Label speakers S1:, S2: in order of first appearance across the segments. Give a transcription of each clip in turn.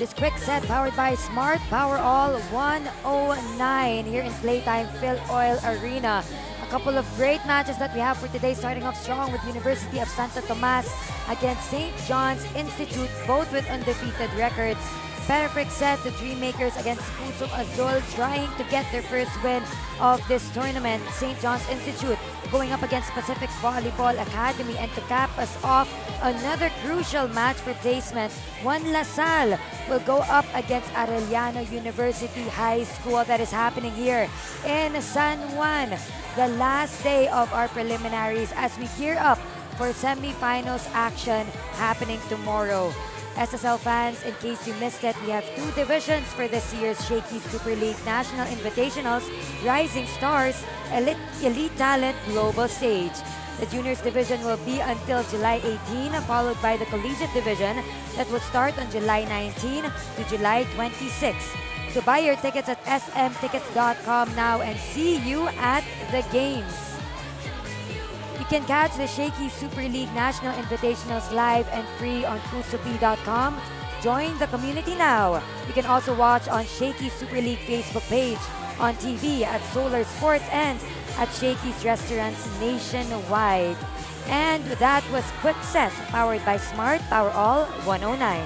S1: This quick set powered by Smart Power All 109 here in Playtime Phil Oil Arena. A couple of great matches that we have for today, starting off strong with University of Santo Tomas against St. John's Institute, both with undefeated records. Perfect set, the Dreammakers against Pusong Azul, trying to get their first win of this tournament. St. John's Institute going up against Pacific Volleyball Academy, and to cap us off, another crucial match for placement. Juan Lasal will go up against Arellano University High School. That is happening here in San Juan. The last day of our preliminaries as we gear up for semifinals action happening tomorrow. SSL fans, in case you missed it, we have two divisions for this year's Shakey Super League National Invitationals, Rising Stars, Elite Talent Global Stage. The Juniors division will be until July 18, followed by the Collegiate division that will start on July 19 to July 26. So buy your tickets at smtickets.com now and see you at the games. You can catch the Shakey Super League National Invitationals live and free on pusob.com. Join the community now. You can also watch on Shakey Super League Facebook page, on TV at Solar Sports, and at Shakey's restaurants nationwide. And that was Quick Set, powered by Smart Power All 109.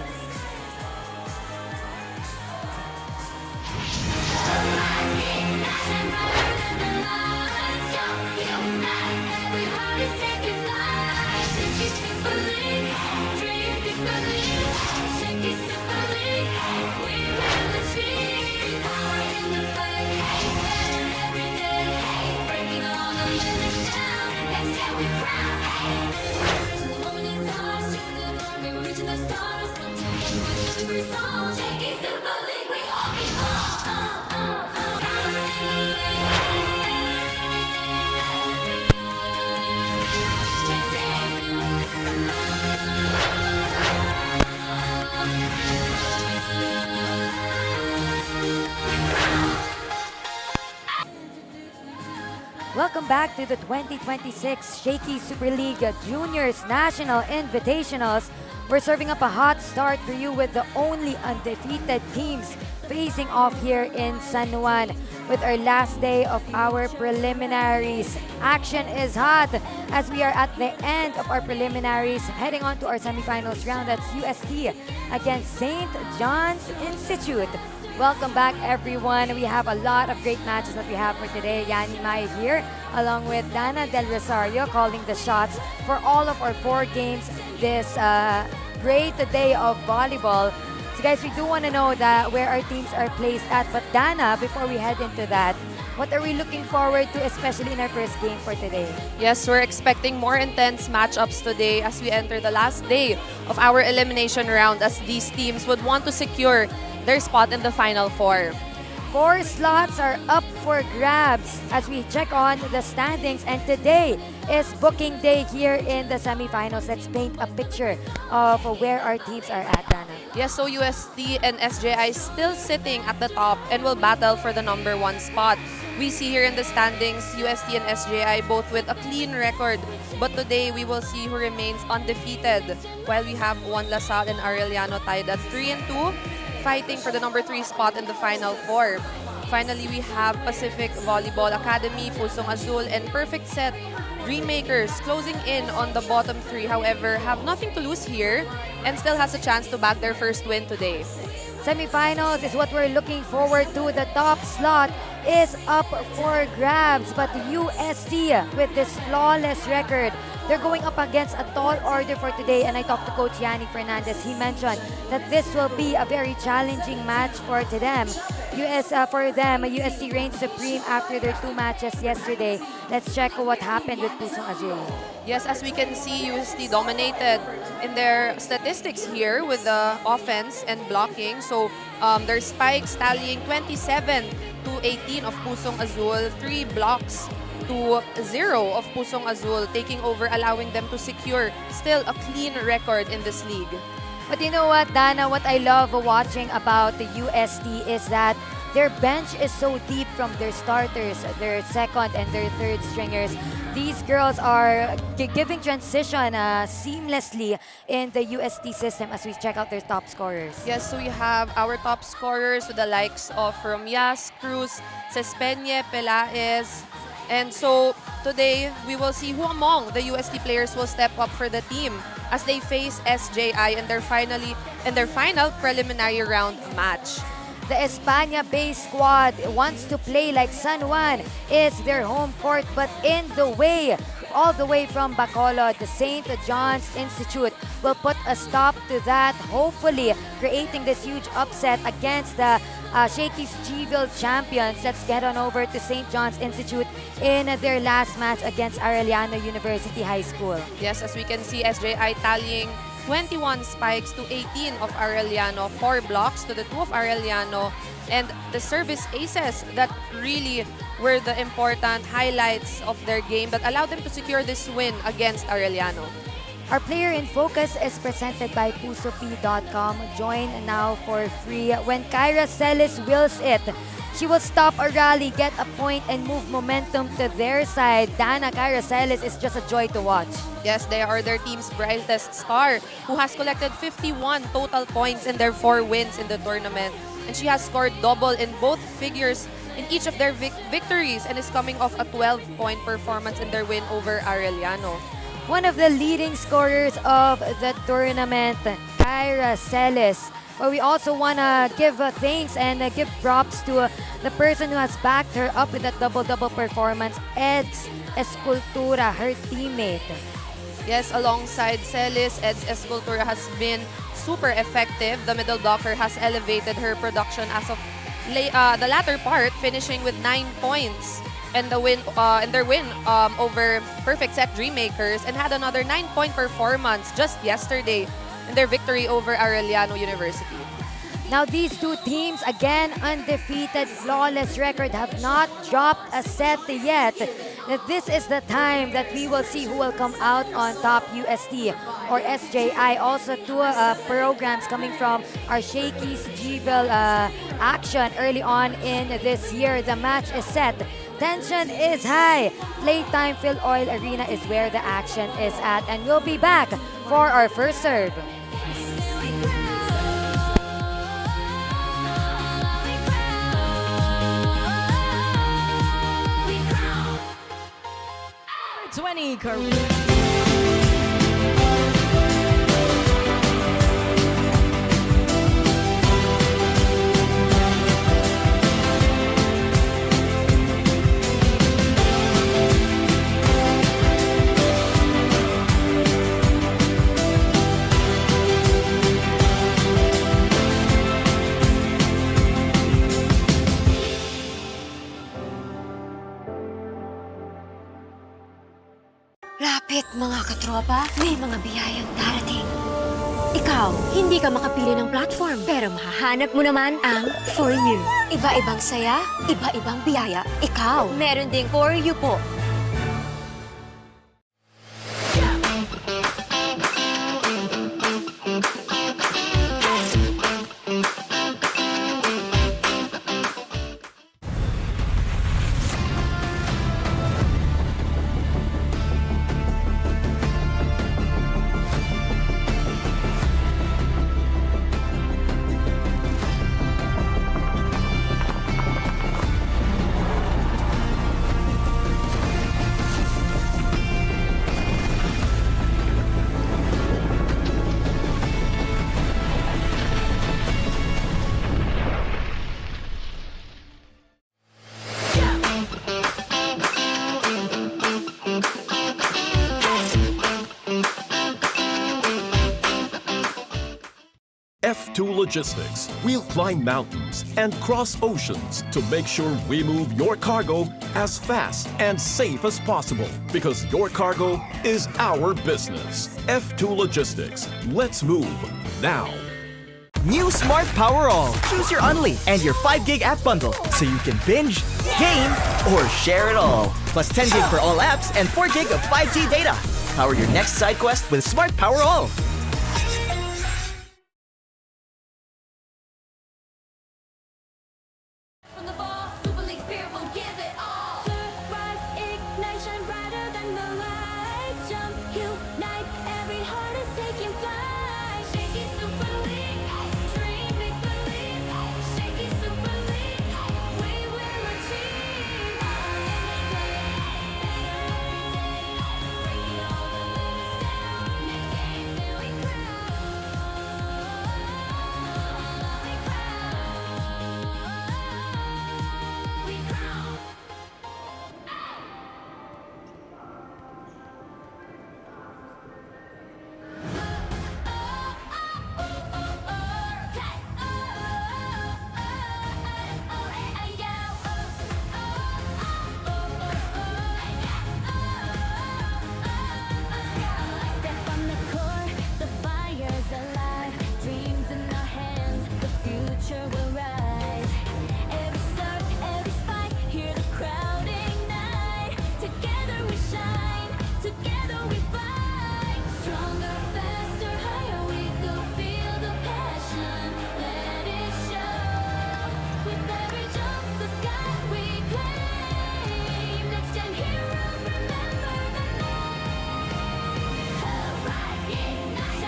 S1: Welcome back to the 2026 Shakey Super League Juniors National Invitationals. We're serving up a hot start for you with the only undefeated teams facing off here in San Juan with our last day of our preliminaries. Action is hot as we are at the end of our preliminaries, heading on to our semifinals round. That's UST against St. John's Institute. Welcome back, everyone. We have a lot of great matches that we have for today. Yani Mai here, along with Dana Del Rosario, calling the shots for all of our 4 games this great day of volleyball. So guys, we do want to know that where our teams are placed at. But Dana, before we head into that, what are we looking forward to, especially in our first game for today?
S2: Yes, we're expecting more intense matchups today as we enter the last day of our elimination round, as these teams would want to secure their spot in the Final Four.
S1: 4 slots are up for grabs as we check on the standings, and today is booking day here in the semifinals. Let's paint a picture of where our teams are at, Dana.
S2: Yes, so UST and SJI still sitting at the top and will battle for the number 1 spot. We see here in the standings, UST and SJI both with a clean record, but today we will see who remains undefeated, while we have Juan Lasal and Arellano tied at 3-2. Fighting for the number 3 spot in the Final Four. Finally, we have Pacific Volleyball Academy, Pusong Azul, and Perfect Set Dreammakers closing in on the bottom 3. However, have nothing to lose here and still has a chance to bag their first win today.
S1: Semifinals is what we're looking forward to. The top slot is up for grabs, but UST with this flawless record, they're going up against a tall order for today, and I talked to Coach Yanni Fernandez. He mentioned that this will be a very challenging match for them. For them, UST reigned supreme after their 2 matches yesterday. Let's check what happened with Pusong Azul.
S2: Yes, as we can see, UST dominated in their statistics here with the offense and blocking. So their spikes tallying 27-18 of Pusong Azul, 3 blocks to 0 of Pusong Azul, taking over, allowing them to secure still a clean record in this league.
S1: But you know what, Dana, what I love watching about the UST is that Their bench is so deep from their starters, their second and their third stringers. These girls are giving transition seamlessly in the UST system as we check out their top scorers.
S2: Yes, so we have our top scorers, the likes of Romias, Cruz, Cespeñe, Pelaez. And so today, we will see who among the UST players will step up for the team as they face SJI in their final preliminary round match.
S1: The España-based squad wants to play like San Juan. It's their home court, but in the way, all the way from Bacolod, the St. John's Institute will put a stop to that, hopefully creating this huge upset against the Shakey's Gville champions. Let's get on over to St. John's Institute in their last match against Arellano University High School.
S2: Yes, as we can see, SJI tallying 21 spikes to 18 of Arellano, 4 blocks to the 2 of Arellano, and the service aces that really were the important highlights of their game that allowed them to secure this win against Arellano.
S1: Our player in focus is presented by Pusopi.com. Join now for free. When Kyra Celis wills it, she will stop a rally, get a point, and move momentum to their side. Dana Kyra Celis is just a joy to watch.
S2: Yes, they are their team's brightest star who has collected 51 total points in their 4 wins in the tournament. And she has scored double in both figures in each of their victories and is coming off a 12-point performance in their win over Arellano.
S1: One of the leading scorers of the tournament, Kyra Celis. But we also want to give thanks and give props to the person who has backed her up with that double-double performance, Eds Escultura, her teammate.
S2: Yes, alongside Celis, Eds Escultura has been super effective. The middle blocker has elevated her production as of the latter part, finishing with 9 points in the win in their win over Perfect Set Dreammakers, and had another 9-point performance just yesterday in their victory over Arellano University.
S1: Now these two teams, again undefeated, flawless record, have not dropped a set yet. This is the time that we will see who will come out on top, UST or SJI. Also two programs coming from our Shakey's Gville action early on in this year. The match is set. Tension is high. Playtime Phil Oil Arena is where the action is at. And we'll be back for our first serve.
S3: Lapit mga katropa, may mga biyayang darating. Ikaw, hindi ka makapili ng platform, pero mahahanap mo naman ang For You. Iba-ibang saya, iba-ibang biyaya. Ikaw, meron ding For You po.
S4: F2 Logistics. We'll climb mountains and cross oceans to make sure we move your cargo as fast and safe as possible, because your cargo is our business. F2 Logistics. Let's move now.
S5: New Smart Power All. Choose your Unli and your 5 gig app bundle so you can binge, game, or share it all. Plus 10 gig for all apps and 4 gig of 5G data. Power your next side quest with Smart Power All.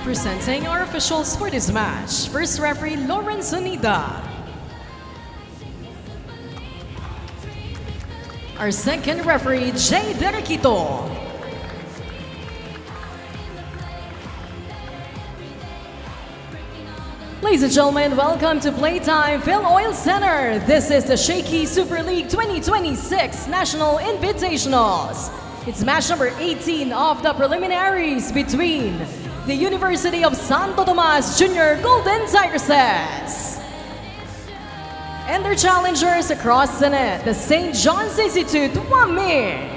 S6: Presenting our officials for this match. First referee, Lawrence Unida. Our second referee, Jay Derequito. Ladies and gentlemen, welcome to Playtime Phil Oil Center. This is the Shakey Super League 2026 National Invitationals. It's match number 18 of the preliminaries between the University of Santo Tomas Junior Golden Tigresses and their challengers across the net, the St. John's Institute Wami.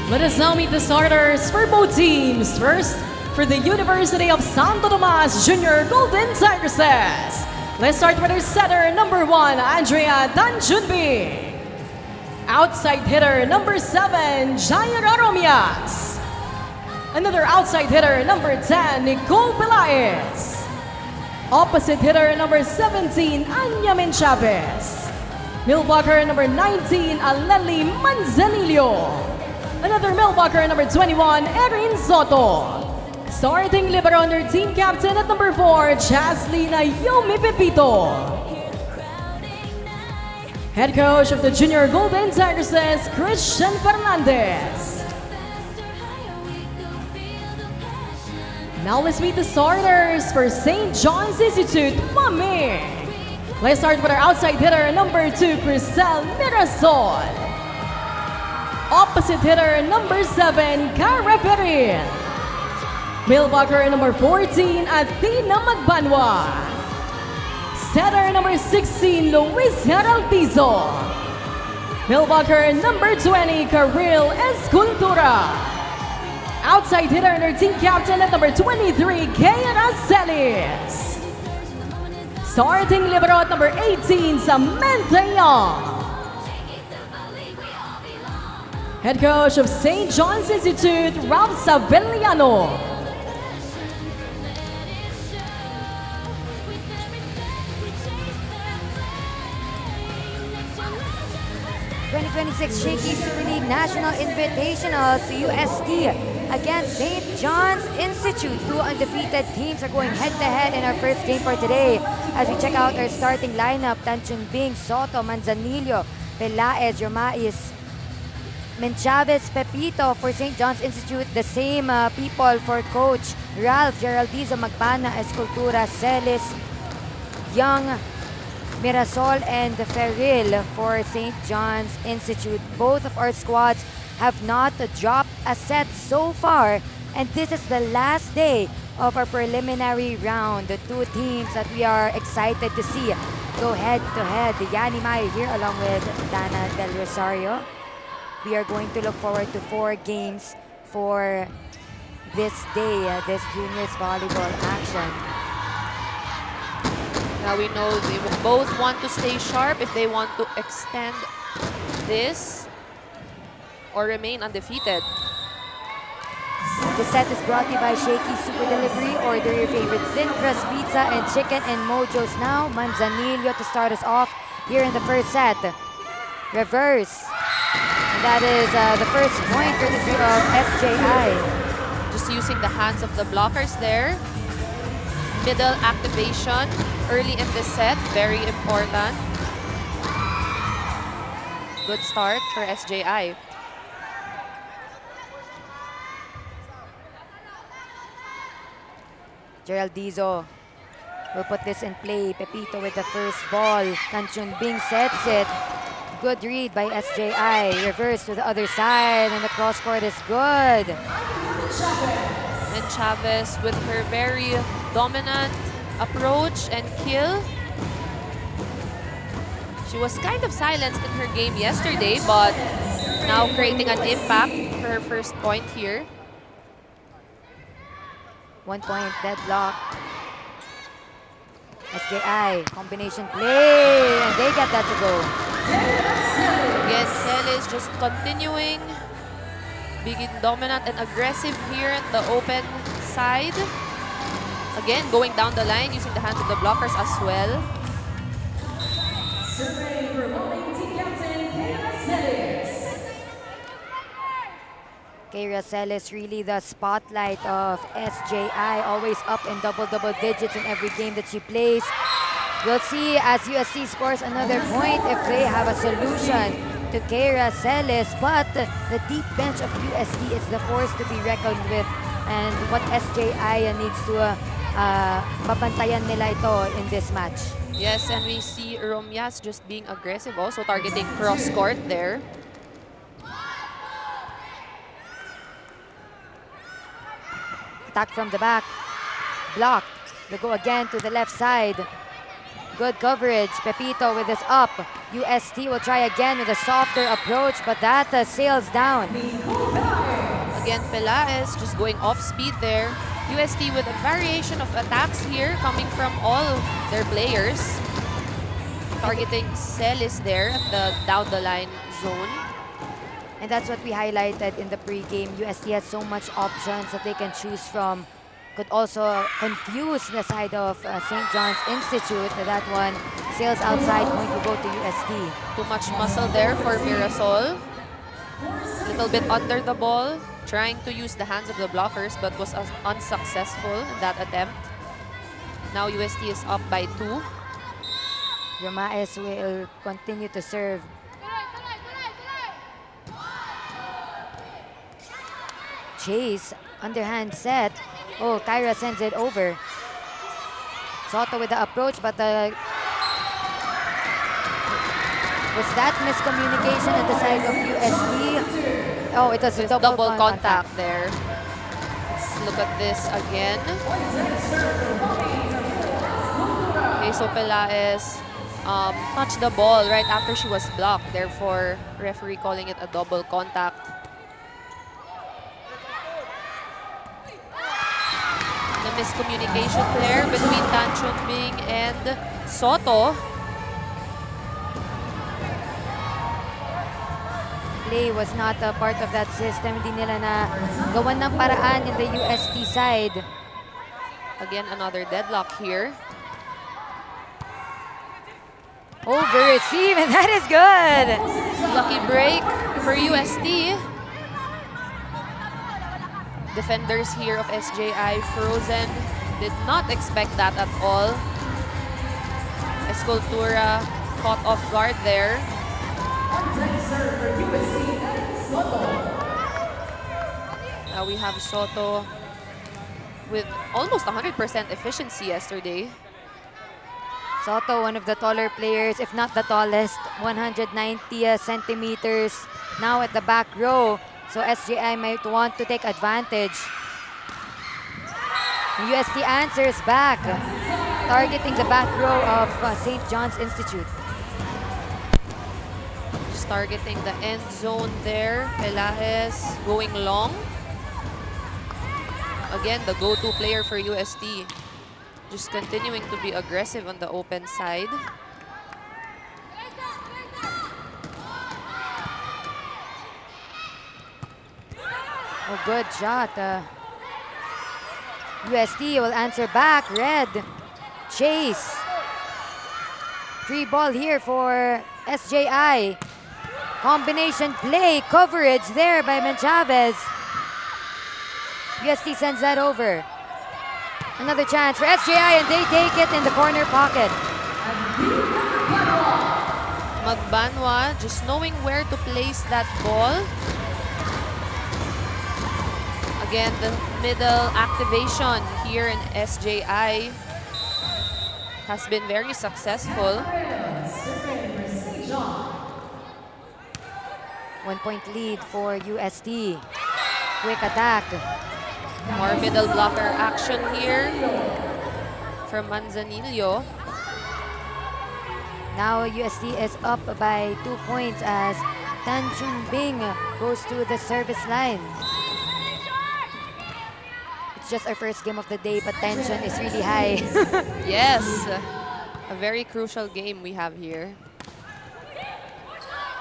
S6: Let us now meet the starters for both teams. First, for the University of Santo Tomas Junior Golden Tigresses. Let's start with our setter, number 1, Andrea Danjunbi. Outside hitter, number 7, Jaira Romias. Another outside hitter, number 10, Nicole Pelaez. Opposite hitter, number 17, Anya Chavez. Middle blocker, number 19, Aleli Manzanillo. Another middle blocker, number 21, Erin Soto. Starting libero under team captain at number 4, Jaslina Yomi Pepito. Head coach of the Junior Golden Tigresses, Christian Fernandez. Now let's meet the starters for St. John's Institute, Mami. Let's start with our outside hitter, number 2, Crisel Mirasol. Opposite hitter, number 7, Cara Peril. Middle blocker, number 14, Athena Magbanwa. Setter, number 16, Luis Heraldizo. Middle blocker, number 20, Karil Escultura. Outside hitter and team captain at number 23, Kaya Celis. Starting libero at number 18, Samantha Young. Head coach of St. John's Institute, Ralph Saveliano.
S1: '26 Shakey Super League National Invitationals to UST against St. John's Institute. 2 undefeated teams are going head-to-head in our first game for today. As we check out our starting lineup, Tanchun Bing, Soto, Manzanillo, Pelaez, Romais, Menchavez, Pepito for St. John's Institute. The same people for Coach Ralph, Geraldizo, Magpana, Escultura, Celis, Young, Mirasol, and Ferril for St. John's Institute. Both of our squads have not dropped a set so far, and this is the last day of our preliminary round. The 2 teams that we are excited to see go head-to-head. Yani Mai here along with Dana Del Rosario. We are going to look forward to 4 games for this day, this juniors volleyball action.
S2: Now we know they both want to stay sharp if they want to extend this or remain undefeated.
S1: The set is brought to you by Shakey Super Delivery. Order your favorite thin crust pizza and chicken and mojos now. Manzanillo to start us off here in the first set. Reverse. And that is the first point courtesy of SJI.
S2: Just using the hands of the blockers there. Middle activation early in the set, very important. Good start for SJI.
S1: Geraldizo will put this in play. Pepito with the first ball. Tan Chunbing sets it. Good read by SJI. Reverse to the other side, and the cross court is good.
S2: And Chavez with her very dominant approach and kill. She was kind of silenced in her game yesterday, but now creating an impact for her first point here.
S1: 1 point deadlock. SJI, combination play, and they get that to go.
S2: Again, Cel is just continuing being dominant and aggressive here at the open side. Again, going down the line using the hands of the blockers as well.
S1: Keira Celis really the spotlight of SJI, always up in double digits in every game that she plays. We'll see as UST scores another point if they have a solution to Keira Celis, but the deep bench of UST is the force to be reckoned with, and what SJI needs to papantayan nila ito in this match.
S2: Yes, and we see Romyas just being aggressive, also targeting cross court there.
S1: Attack from the back. Blocked. They go again to the left side. Good coverage. Pepito with his up. UST will try again with a softer approach, but that sails down.
S2: Again, Pelaez just going off speed there. UST with a variation of attacks here coming from all their players. Targeting Celis there at the down the line zone.
S1: And that's what we highlighted in the pregame. UST has so much options that they can choose from. Could also confuse the side of St. John's Institute. That one sails outside, point will go to UST.
S2: Too much muscle there for Mirasol. Little bit under the ball, trying to use the hands of the blockers, but was unsuccessful in that attempt. Now UST is up by 2.
S1: Romaes will continue to serve. Chase, underhand set. Oh, Kyra sends it over. Soto with the approach, but was that miscommunication at the side of UST? Oh, it was a double
S2: contact there. Let's look at this again. Okay, so Pelaez touched the ball right after she was blocked. Therefore, referee calling it a double contact. The miscommunication there between Tan Chunbing and Soto.
S1: Play was not a part of that system. Hindi nila na gawan ng paraan in the UST side.
S2: Again, another deadlock here.
S1: Over receive, and that is good.
S2: Lucky break for UST. Defenders here of SJI frozen. Did not expect that at all. Escultura caught off guard there. Now we have Soto with almost 100% efficiency yesterday.
S1: Soto, one of the taller players, if not the tallest, 190 centimeters. Now at the back row. So SJI might want to take advantage. UST answers back, targeting the back row of St. John's Institute.
S2: Just targeting the end zone there. Pelaez going long. Again, the go-to player for UST. Just continuing to be aggressive on the open side.
S1: Oh, good shot. UST will answer back. Red. Chase. Free ball here for SJI. Combination play. Coverage there by Chavez. UST sends that over. Another chance for SJI, and they take it in the corner pocket.
S2: Magbanwa just knowing where to place that ball. Again, the middle activation here in SJI has been very successful.
S1: 1-point lead for UST. Quick attack.
S2: More middle blocker action here from Manzanillo.
S1: Now UST is up by 2 points as Tan Chun Bing goes to the service line. It's just our first game of the day, but tension is really high.
S2: Yes, a very crucial game we have here.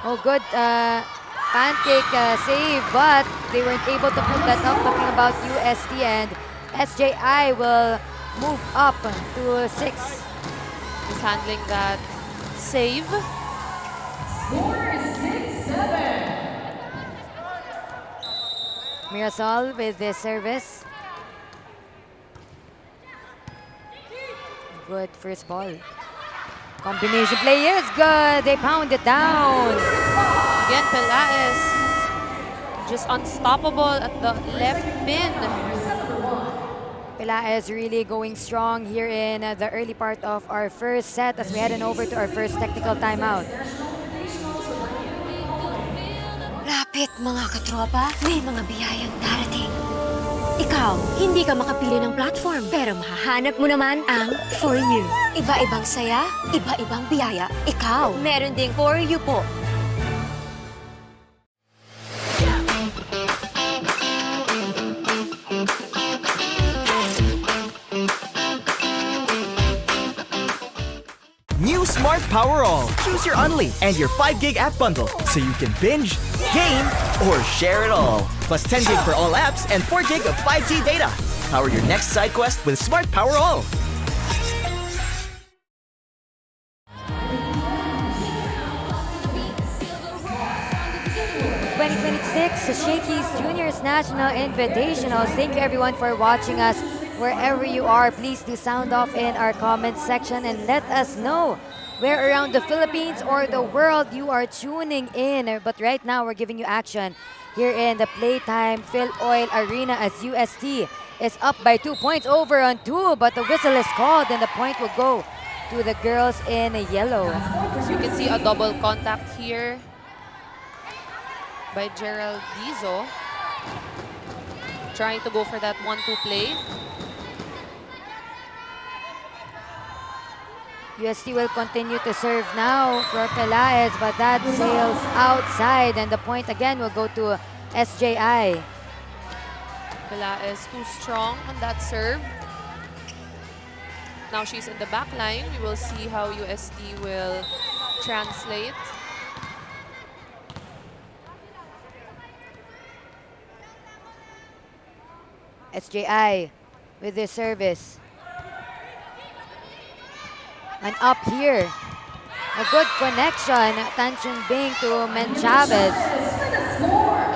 S1: Oh, good pancake save, but they weren't able to put that up. Talking about UST, and SJI will move up to 6.
S2: Just handling that save.
S1: Mirasol with the service. Good first ball. Combination play is good. They pound it down.
S2: Again, Pelaez just unstoppable at the left pin.
S1: Pelaez really going strong here in the early part of our first set as we head on over to our first technical timeout.
S3: Lapit mga katropa, may mga biyayang darating. Ikaw, hindi ka makapili ng platform, pero mahahanap mo naman ang For You. Iba-ibang saya, iba-ibang biyaya. Ikaw, meron ding For You po.
S5: New Smart Power All. Choose your Unli and your 5 gig app bundle so you can binge, game, or share it all. Plus 10 gig for all apps and 4 gig of 5G data. Power your next side quest with Smart Power All.
S1: Shakey's Juniors National Invitationals. Thank you everyone for watching us wherever you are. Please do sound off in our comment section and let us know where around the Philippines or the world you are tuning in. But right now we're giving you action here in the Playtime Phil Oil Arena as UST is up by 2 points over on 2, but the whistle is called and the point will go to the girls in yellow.
S2: So you can see a double contact here by Gerald Dizo, trying to go for that 1-2 play.
S1: UST will continue to serve now for Pelaez, but that sails outside and the point again will go to SJI.
S2: Pelaez too strong on that serve. Now she's in the back line. We will see how UST will translate.
S1: SJI with their service. And up here, a good connection. Tanchun Bing to Menchavez.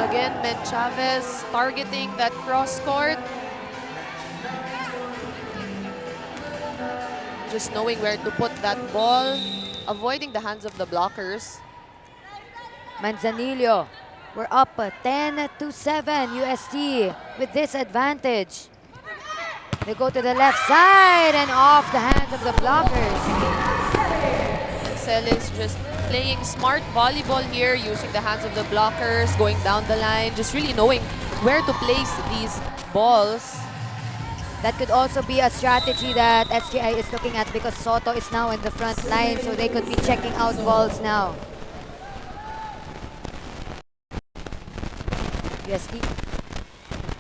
S2: Again, Menchavez targeting that cross court. Just knowing where to put that ball, avoiding the hands of the blockers.
S1: Manzanillo, we're up 10-7 UST with this advantage. They go to the left side and off the hands of the blockers.
S2: Celis just playing smart volleyball here, using the hands of the blockers, going down the line, just really knowing where to place these balls.
S1: That could also be a strategy that SJI is looking at because Soto is now in the front line, so they could be checking out balls now. UST.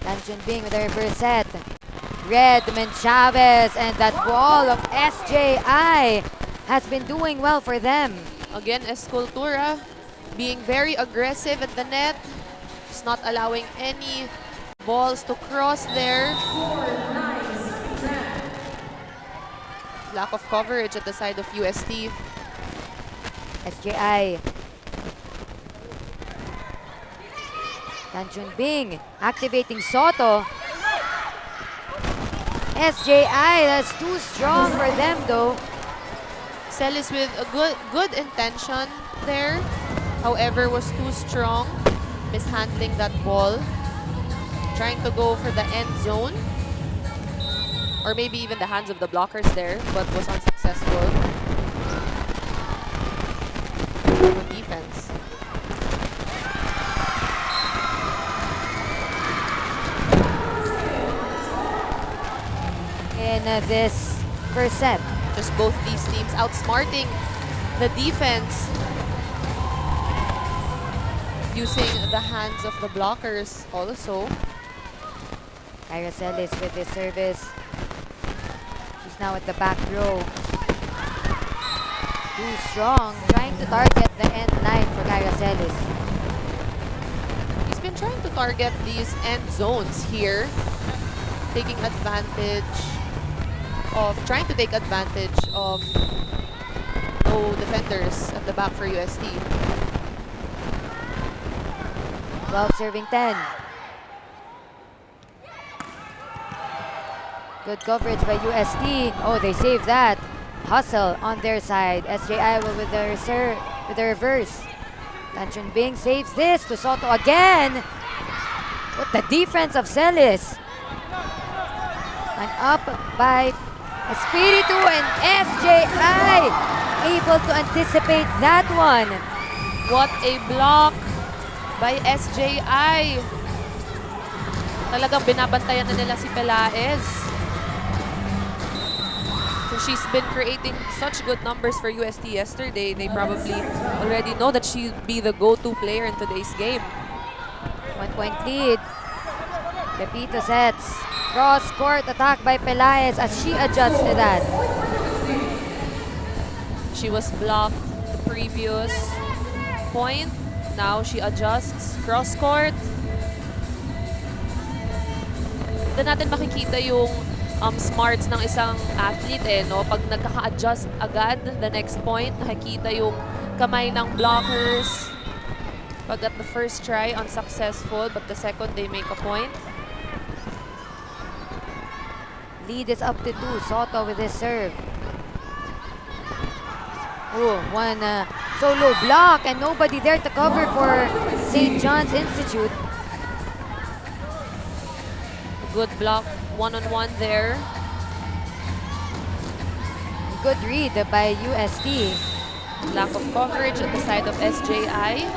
S1: Tanchun Bing with a reverse set. Red, Menchavez, and that ball of SJI has been doing well for them.
S2: Again, Escultura being very aggressive at the net, just not allowing any balls to cross there. Lack of coverage at the side of UST.
S1: SJI. Tanchun Bing activating Soto. SJI, that's too strong for them though.
S2: Celis with a good intention there, however was too strong, mishandling that ball. trying to go for the end zone. Or maybe even the hands of the blockers there, but was unsuccessful. Good defense.
S1: In this first set.
S2: Just both these teams outsmarting the defense. Using the hands of the blockers also.
S1: Kyra with this service. She's now at the back row. Too strong, trying to target the end line for Kyra.
S2: He's been trying to target these end zones here. Taking advantage of, trying to take advantage of no defenders at the back for UST.
S1: 12 serving 10. Good coverage by UST. Oh, they saved that. Hustle on their side. SJI will with the reverse. Tanchun Bing saves this to Soto again. What the defense of Celis. And up by Espiritu and SJI able to anticipate that one.
S2: What a block by SJI. Talagang binabantayan na nila si Pelaez. So she's been creating such good numbers for UST yesterday. They probably already know that she'll be the go-to player in today's game.
S1: 1 point lead. Pepito sets. Cross-court attack by Pelaez as she adjusts to that.
S2: She was blocked the previous point. Now she adjusts cross-court. Doon natin makikita yung smarts ng isang athlete no? Pag nagkaka-adjust agad, the next point, nakikita yung kamay ng blockers. Pag at the first try, unsuccessful, but the second, they make a point.
S1: Lead is up to 2. Soto with his serve. Oh, one solo block and nobody there to cover for St. John's Institute.
S2: Good block, one-on-one there.
S1: Good read by UST.
S2: Lack of coverage at the side of SJI.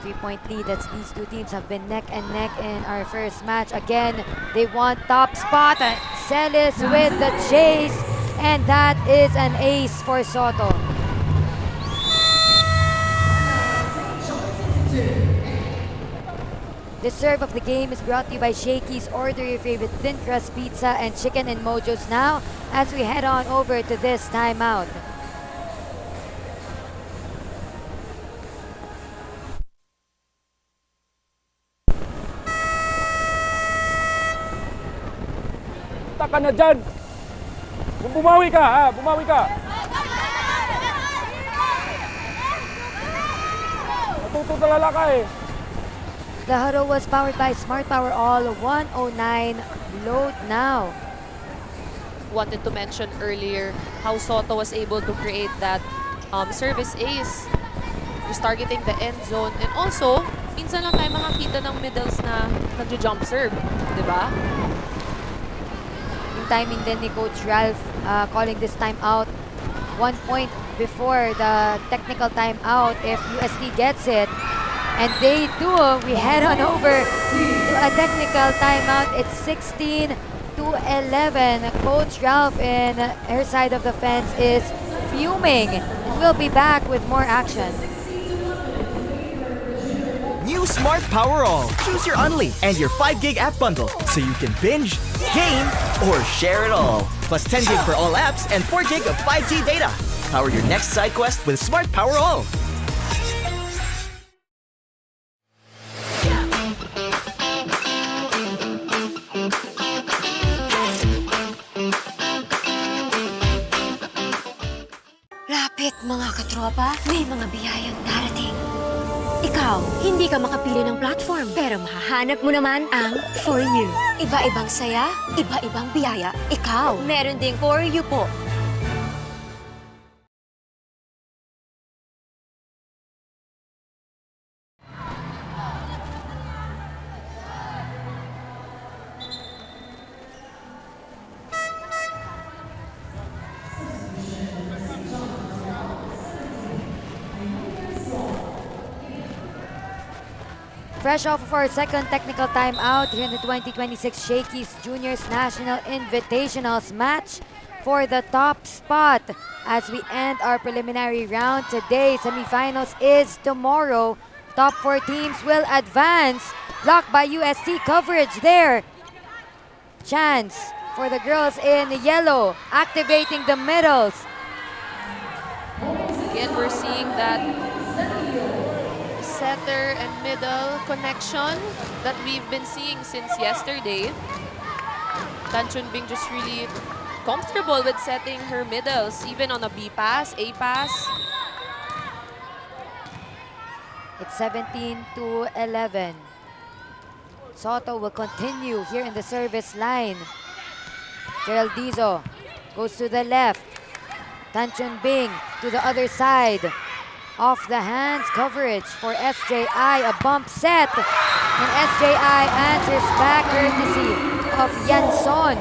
S1: 3-point lead. That's these two teams have been neck and neck in our first match. Again, they want top spot. Celis with the chase, and that is an ace for Soto. The serve of the game is brought to you by Shakey's. Order your favorite thin crust pizza and chicken and mojos now as we head on over to this timeout.
S7: Taka na dyan! Bumawi ka, ha? Bumawi ka! Natutulala ka eh.
S1: The huddle was powered by Smart Power All 109. Load now.
S2: Wanted to mention earlier how Soto was able to create that service ace. Just targeting the end zone. And also, minsan lang tayo makakita ng middles na nag-jump serve. Diba?
S1: Yung timing din ni Coach Ralph calling this timeout 1 point before the technical timeout if UST gets it. And they do. We head on over to a technical timeout. It's 16-11. Coach Ralph in her side of the fence is fuming. And we'll be back with more action.
S5: New Smart Power All. Choose your Unli and your 5 gig app bundle so you can binge, game, or share it all. Plus 10 gig for all apps and 4 gig of 5G data. Power your next side quest with Smart Power All.
S3: Lapit mga katropa, may mga biyayang darating. Ikaw, hindi ka makapili ng platform, pero mahahanap mo naman ang For You. Iba-ibang saya, iba-ibang biyaya. Ikaw, meron ding For You po.
S1: Fresh off of our second technical timeout here in the 2026 Shakey's Juniors National Invitationals match for the top spot as we end our preliminary round today. Semifinals is tomorrow. Top 4 teams will advance. Blocked by UST coverage there. Chance for the girls in yellow, activating the middles.
S2: Again, we're seeing that center and middle connection that we've been seeing since yesterday. Tan Chunbing just really comfortable with setting her middles, even on a B pass, A pass.
S1: It's 17-11. Soto will continue here in the service line. Geraldizo goes to the left. Tan Chunbing to the other side. Off the hands coverage for SJI. A bump set. And SJI answers back courtesy of Yanson.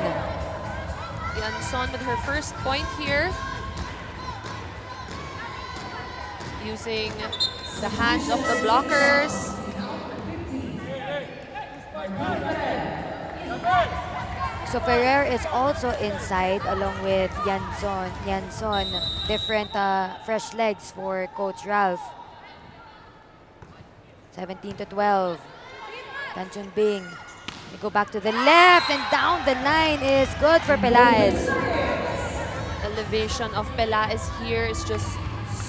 S2: Yanson with her first point here. Using the hands of the blockers.
S1: So Ferrer is also inside along with Yanson. Yanson, different fresh legs for Coach Ralph. 17-12. Tan Chunbing. They go back to the left and down the line is good for Pelaez.
S2: Elevation of Pelaez here is just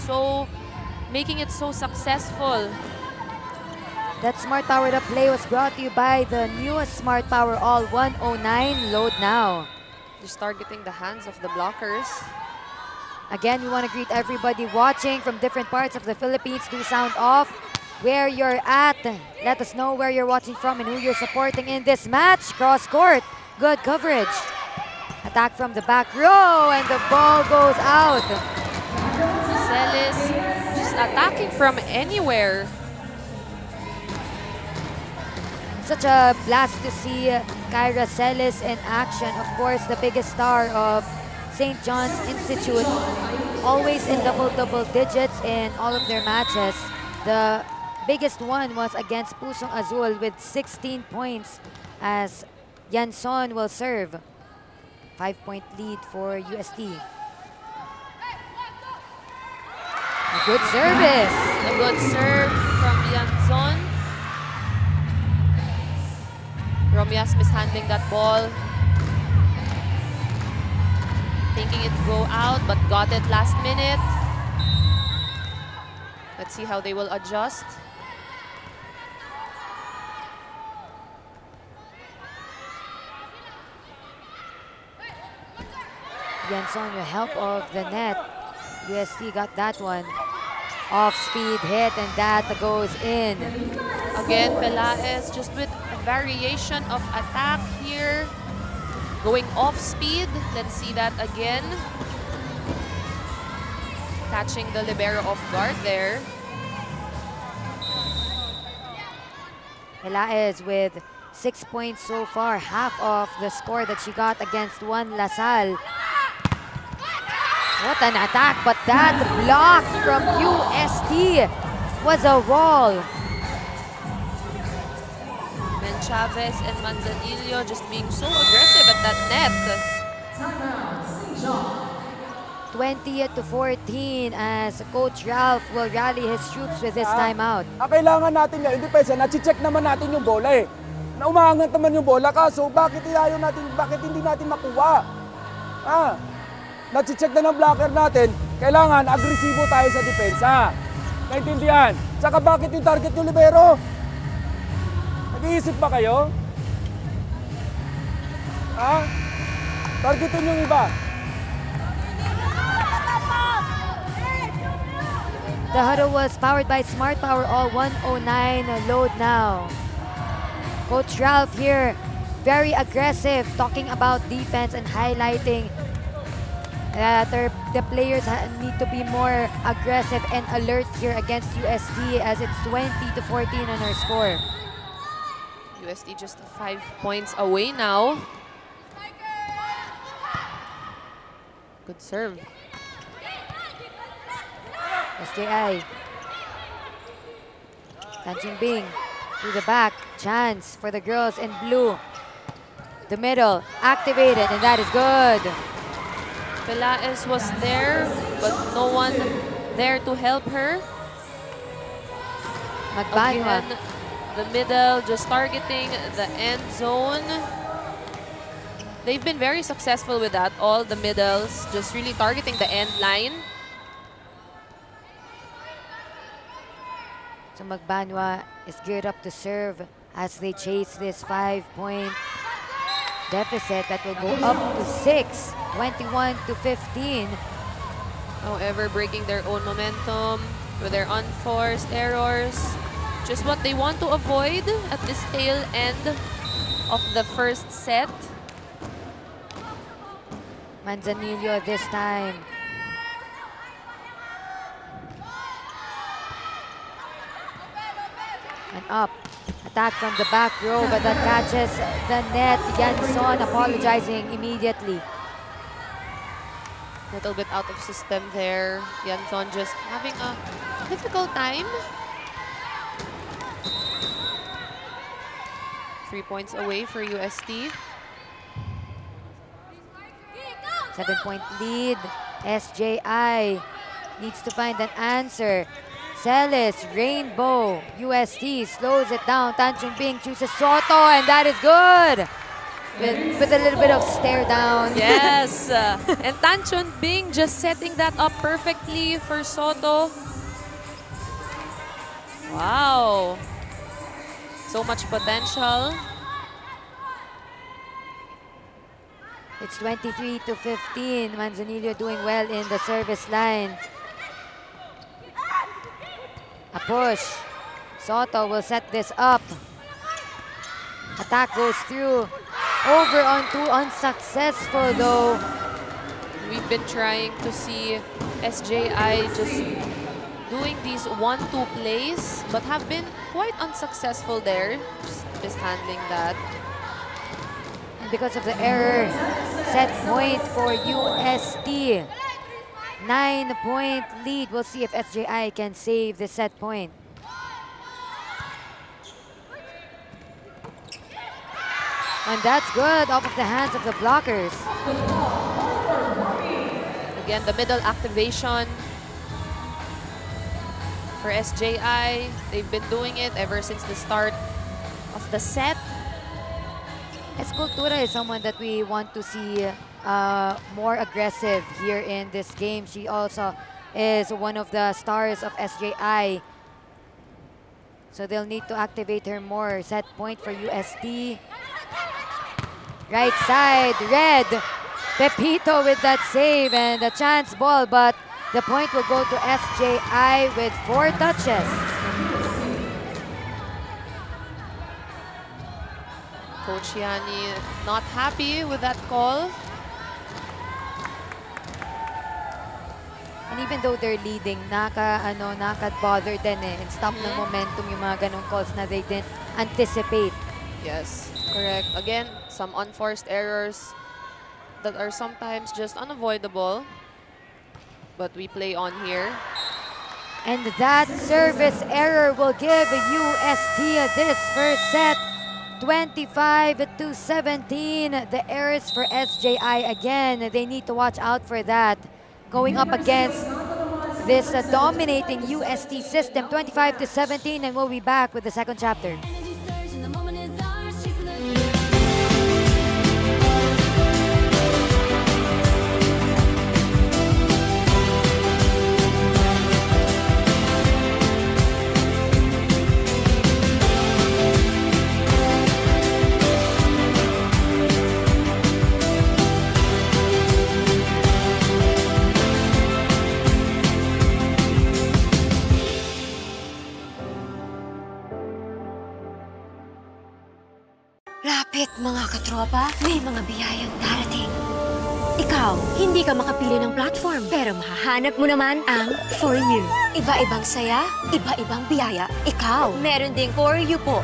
S2: so making it so successful.
S1: That Smart Power the play was brought to you by the newest Smart Power All 109. Load now.
S2: Just targeting the hands of the blockers.
S1: Again, we want to greet everybody watching from different parts of the Philippines. Do sound off where you're at. Let us know where you're watching from and who you're supporting in this match. Cross court. Good coverage. Attack from the back row and the ball goes out.
S2: Celis just attacking from anywhere.
S1: Such a blast to see Kyra Celis in action. Of course, the biggest star of St. John's Institute. Always in double digits in all of their matches. The biggest one was against Pusong Azul with 16 points as Yanson will serve. 5-point lead for UST. A good service.
S2: A good serve from Yanson. Romias mishandling that ball. Thinking it go out, but got it last minute. Let's see how they will adjust.
S1: Yanson with help of the net. UST got that one. Off-speed hit and that goes in.
S2: Again, Pelaez just with a variation of attack here. Going off speed. Let's see that again. Catching the libero off guard there.
S1: Pelaez with 6 points so far. Half of the score that she got against Juan Lasal. What an attack, but that block from UST was a wall.
S2: And Chavez and Manzanillo just being so aggressive at that net.
S1: 20-14 as Coach Ralph will rally his troops with this timeout.
S7: Ang kailangan natin ngayon, depensa, nachi-check naman natin yung bola eh. Na umaangat naman yung bola, kaso bakit hindi natin makuha? Nachi-check na ng blocker natin, kailangan agresibo tayo sa depensa. Naintindihan? Tsaka bakit yung target yung libero? Nag-iisip ba kayo? Targetin yung iba.
S1: The huddle was powered by Smart Power All 109. Load now. Coach Ralph here, very aggressive, talking about defense and highlighting that the players need to be more aggressive and alert here against UST as it's 20-14 on our score.
S2: UST just 5 points away now. Good serve.
S1: SJI. Tan Chunbing. To the back, chance for the girls in blue. The middle, activated, and that is good.
S2: Pelaez was there, but no one there to help her.
S1: Magbanwa.
S2: Again, the middle just targeting the end zone. They've been very successful with that. All the middles just really targeting the end line.
S1: So Magbanwa is geared up to serve as they chase this 5-point deficit that will go up to 6, 21 to 15.
S2: However, breaking their own momentum with their unforced errors. Just what they want to avoid at this tail end of the first set.
S1: Manzanillo this time. And up. Attack from the back row, but that catches the net. Yanson apologizing immediately.
S2: Little bit out of system there. Yanson just having a difficult time. 3 points away for UST.
S1: 7-point lead. SJI needs to find an answer. Celis, Rainbow, UST slows it down. Tan Chun Bing chooses Soto, and that is good. With a little bit of stare down.
S2: Yes. And Tan Chun Bing just setting that up perfectly for Soto. Wow. So much potential.
S1: It's 23 to 15. Manzanillo doing well in the service line. A push. Soto will set this up. Attack goes through. Over on two, unsuccessful though.
S2: We've been trying to see SJI just doing these 1-2 plays, but have been quite unsuccessful there. Just handling that.
S1: And because of the error, set point for UST. 9-point lead. We'll see if SJI can save the set point. And that's good off of the hands of the blockers.
S2: Again, the middle activation for SJI. They've been doing it ever since the start of the set.
S1: Escultura is someone that we want to see more aggressive here in this game. She also is one of the stars of SJI. So they'll need to activate her more. Set point for UST. Right side, red. Pepito with that save and a chance ball, but the point will go to SJI with 4 touches.
S2: Coach Yani not happy with that call.
S1: And even though they're leading, naka-bother din eh. And stop ng momentum yung mga ganong calls na they didn't anticipate.
S2: Yes, correct. Again, some unforced errors that are sometimes just unavoidable. But we play on here.
S1: And that service error will give UST this first set. 25 to 17. The errors for SJI again. They need to watch out for that. Going up against this dominating UST system. 25 to 17, and we'll be back with the second chapter.
S3: Lapit mga katropa, may mga biyayang darating. Ikaw, hindi ka makapili ng platform, pero mahahanap mo naman ang For You. Iba-ibang saya, iba-ibang biyaya. Ikaw, meron ding For You po.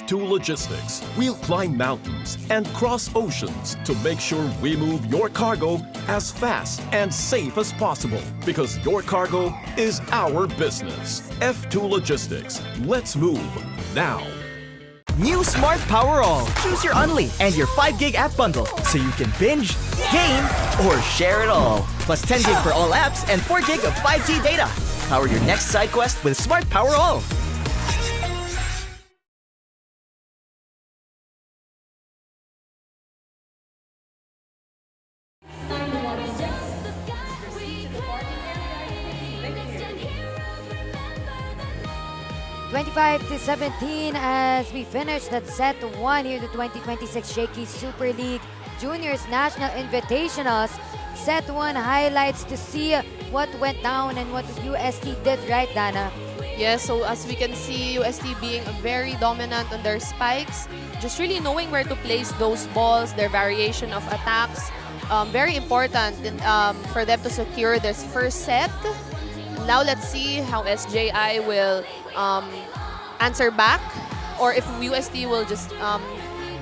S4: F2 Logistics. We'll climb mountains and cross oceans to make sure we move your cargo as fast and safe as possible because your cargo is our business. F2 Logistics. Let's move now.
S5: New Smart Power All. Choose your Unli and your 5 gig app bundle so you can binge, game, or share it all. Plus 10 gig for all apps and 4 gig of 5G data. Power your next side quest with Smart Power All.
S1: to 17 as we finish that set 1 here, the 2026 Shakey Super League Juniors National Invitationals. Set 1 highlights to see what went down and what UST did, right, Dana?
S2: Yes, so as we can see, UST being very dominant on their spikes, just really knowing where to place those balls, their variation of attacks. Very important for them to secure this first set. Now let's see how SJI will answer back, or if UST will just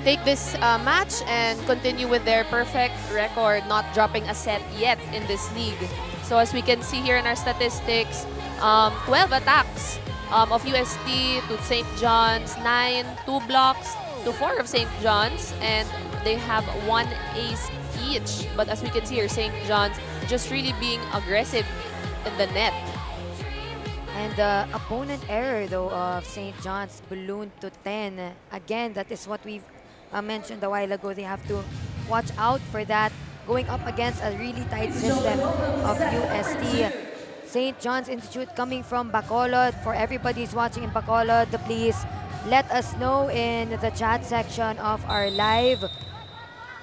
S2: take this match and continue with their perfect record, not dropping a set yet in this league. So as we can see here in our statistics, 12 attacks of UST to St. John's, 9, 2 blocks to 4 of St. John's, and they have 1 ace each. But as we can see here, St. John's just really being aggressive in the net.
S1: And the opponent error, though, of St. John's ballooned to 10. Again, that is what we've mentioned a while ago. They have to watch out for that going up against a really tight system of UST. St. John's Institute coming from Bacolod. For everybody who's watching in Bacolod, please let us know in the chat section of our live.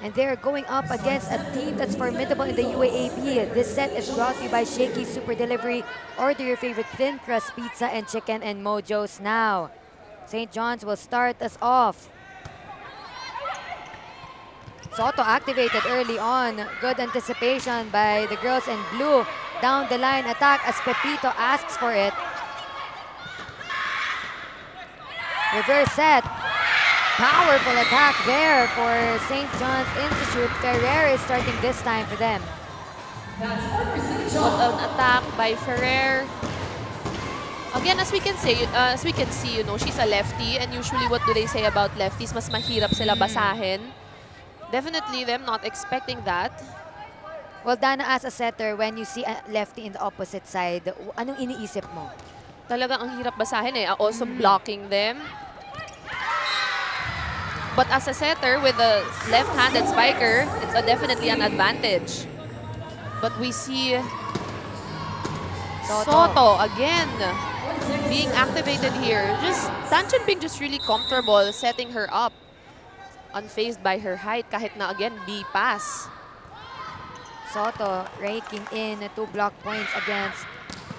S1: And they're going up against a team that's formidable in the UAAP. This set is brought to you by Shakey Super Delivery. Order your favorite thin crust pizza and chicken and Mojo's now. St. John's will start us off. Soto activated early on. Good anticipation by the girls in blue. Down the line attack as Pepito asks for it. Reverse set. Powerful attack there for St. John's Institute. Ferrer is starting this time for them.
S2: Good an attack by Ferrer. Again, as we can see, you know, she's a lefty, and usually what do they say about lefties? Mas mahirap sila basahin. Definitely them not expecting that.
S1: Well, Dana, as a setter, when you see a lefty in the opposite side, anong iniisip mo?
S2: Talagang ang hirap basahin eh. Also blocking them. But as a setter with a left-handed spiker, it's definitely an advantage. But we see Soto again being activated here. Just Tanchon being just really comfortable setting her up, unfazed by her height kahit na again B pass.
S1: Soto raking in 2 block points against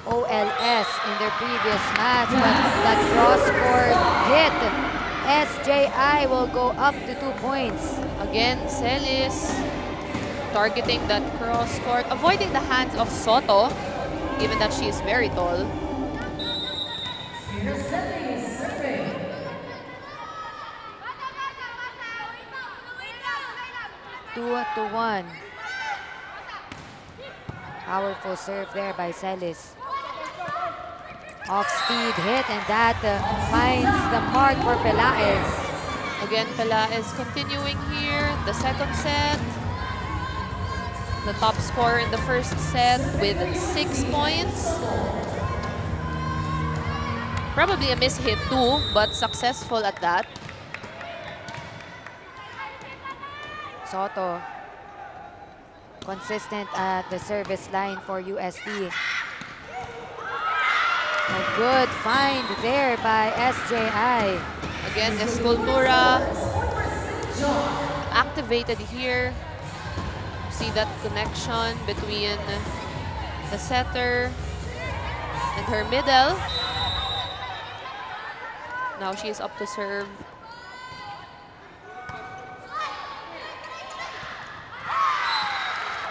S1: OLS in their previous match, but that cross-court hit. SJI will go up to 2 points.
S2: Again, Celis targeting that cross-court, avoiding the hands of Soto, given that she is very tall.
S1: Two to 1. Powerful serve there by Celis. Off-speed hit, and that finds the mark for Pelaez.
S2: Again, Pelaez continuing here, the second set. The top scorer in the first set with 6 points. Probably a miss hit too, but successful at that.
S1: Soto consistent at the service line for UST. A good find there by SJI.
S2: Again, Escultura activated here. See that connection between the setter and her middle. Now she is up to serve.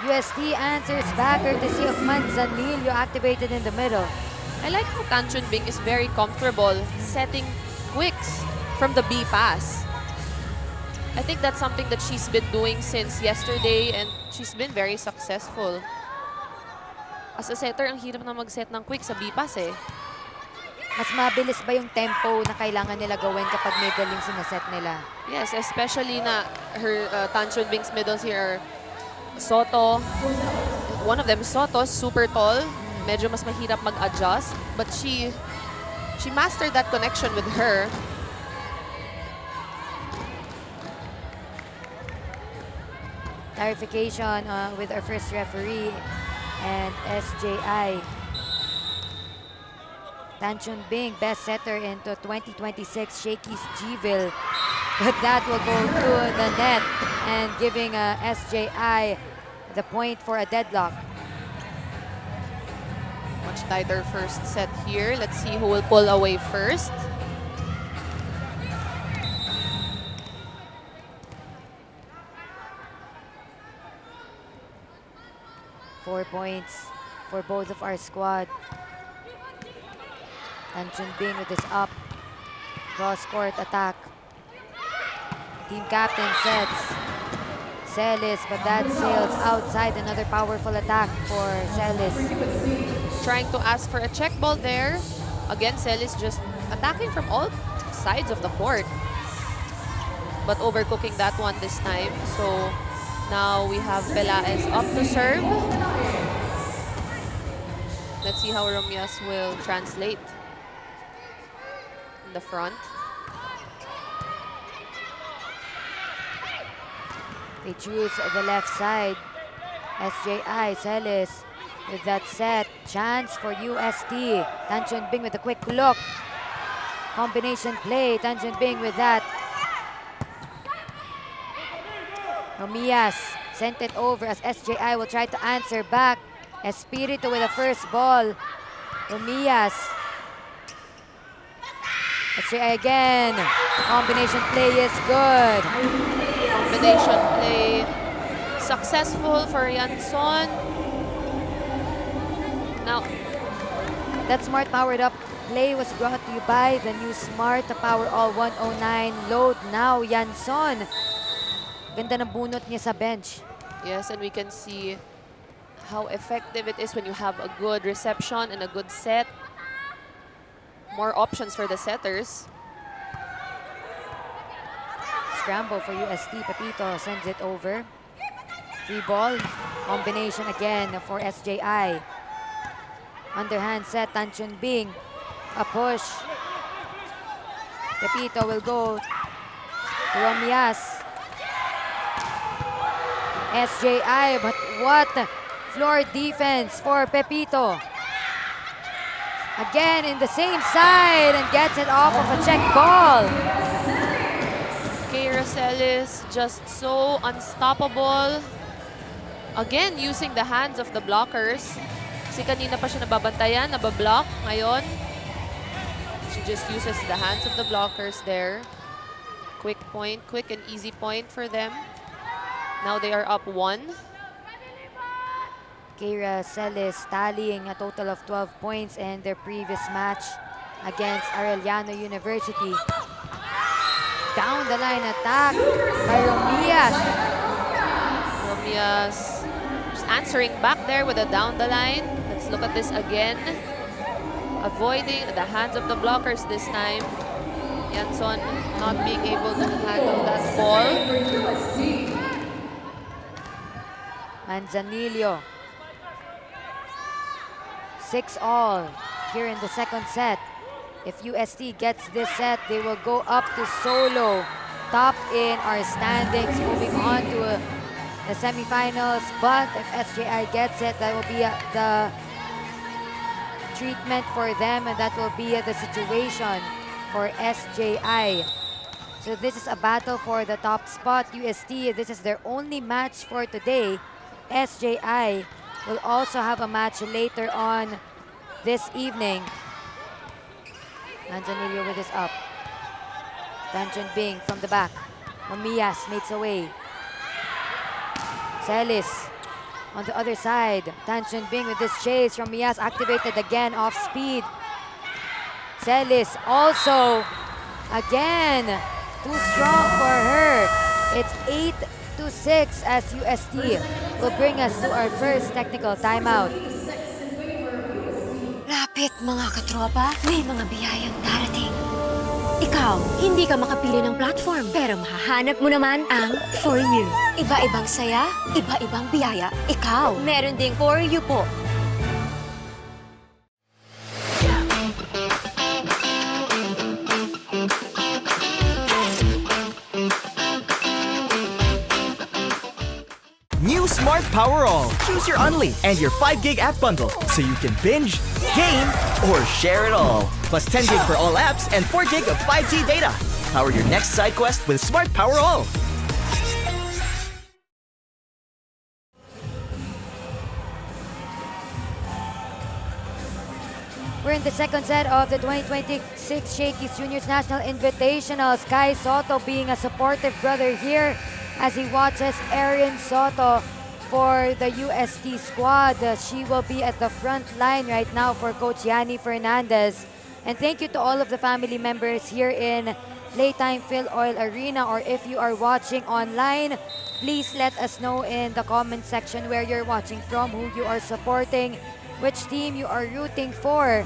S1: UST answers back courtesy of Manzanillo, activated in the middle.
S2: I like how Tan Chunbing is very comfortable setting quicks from the B pass. I think that's something that she's been doing since yesterday and she's been very successful. As a setter, ang hirap na mag-set ng quick sa B pass eh.
S1: Mas mabilis ba yung tempo na kailangan nila gawin kapag middle yung sinaset nila?
S2: Yes, especially na her Tanchon Bing's middles here are Soto. One of them is Soto, super tall. Medyo mas mahirap mag-adjust. But she mastered that connection with her.
S1: Clarification with our first referee and SJI. Tanchon Bing, best setter into 2026 Shakey's G-Ville. But that will go to the net and giving SJI the point for a deadlock.
S2: Much tighter first set here. Let's see who will pull away first.
S1: Four points for both of our squad. Tanchon Bing with his up. Cross-court attack. Team captain sets. Celis, but that sails outside. Another powerful attack for Celis.
S2: Trying to ask for a check ball there. Again, Celis just attacking from all sides of the court. But overcooking that one this time. So now we have Pelaez up to serve. Let's see how Romias will translate. In the front.
S1: They choose the left side. SJI, Celis with that set. Chance for UST. Tanchon Bing with a quick look. Combination play. Tanchon Bing with that. Romias sent it over as SJI will try to answer back. Espiritu with the first ball. Romias. SJI again. Combination play is good.
S2: Combination play successful for Yanson. Now,
S1: that smart powered up play was brought to you by the new Smart Power All 109 load now. Yanson. Ganda ng bunot niya sa bench.
S2: yes, and we can see how effective it is when you have a good reception and a good set. More options for the setters.
S1: Scramble for UST. Pepito sends it over. Free ball. Combination again for SJI. Underhand set. Tanchon Bing. A push. Pepito will go to Romias. SJI, but what floor defense for Pepito. Again in the same side and gets it off of a check ball.
S2: Keira Celis just so unstoppable. Again, using the hands of the blockers. Kasi kanina pa siya nababantayan, nabablock. Ngayon, she just uses the hands of the blockers there. Quick point, quick and easy point for them. Now they are up 1.
S1: Keira Celis tallying a total of 12 points in their previous match against Arellano University. Down the line attack by Romias.
S2: Romias just answering back there with a down the line. Let's look at this again. Avoiding the hands of the blockers this time. Yanson not being able to handle that ball.
S1: Manzanillo. 6-all here in the second set. If UST gets this set, they will go up to solo. Top in our standings, moving on to the semifinals. But if SJI gets it, that will be the treatment for them, and that will be the situation for SJI. So this is a battle for the top spot. UST, this is their only match for today. SJI will also have a match later on this evening. Manzanillo with his up. Tanchon Bing from the back. Romias makes away. Celis on the other side. Tanchon Bing with this chase. Romias activated again off speed. Celis also Again, too strong for her. It's 8-6 as UST will bring us to our first technical timeout.
S3: Lapit mga katropa, may mga biyayang darating. Ikaw, hindi ka makapili ng platform, pero mahahanap mo naman ang For You. Iba-ibang saya, iba-ibang biyaya. Ikaw, meron ding For You po.
S5: New Smart Power All. Choose your Unli and your 5 gig app bundle so you can binge, game, or share it all. Plus 10 gig for all apps and 4 gig of 5G data. Power your next side quest with Smart Power All.
S1: We're in the second set of the 2026 Shakey's Juniors National Invitationals. Kai Soto being a supportive brother here as he watches Erin Soto for the UST squad. She will be at the front line right now for Coach Yanni Fernandez. And thank you to all of the family members here in Playtime Phil Oil Arena, or if you are watching online, please let us know in the comment section where you're watching from, who you are supporting, which team you are rooting for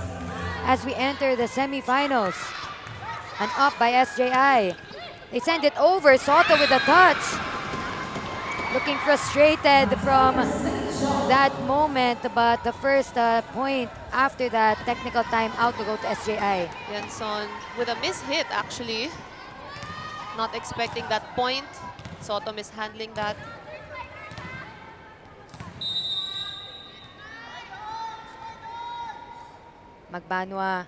S1: as we enter the semifinals. And up by SJI. They send it over. Soto with a touch. Looking frustrated from that moment, but the first point after that technical timeout to go to SJI.
S2: Yanson with a miss-hit actually. Not expecting that point. Soto mishandling that.
S1: Magbanwa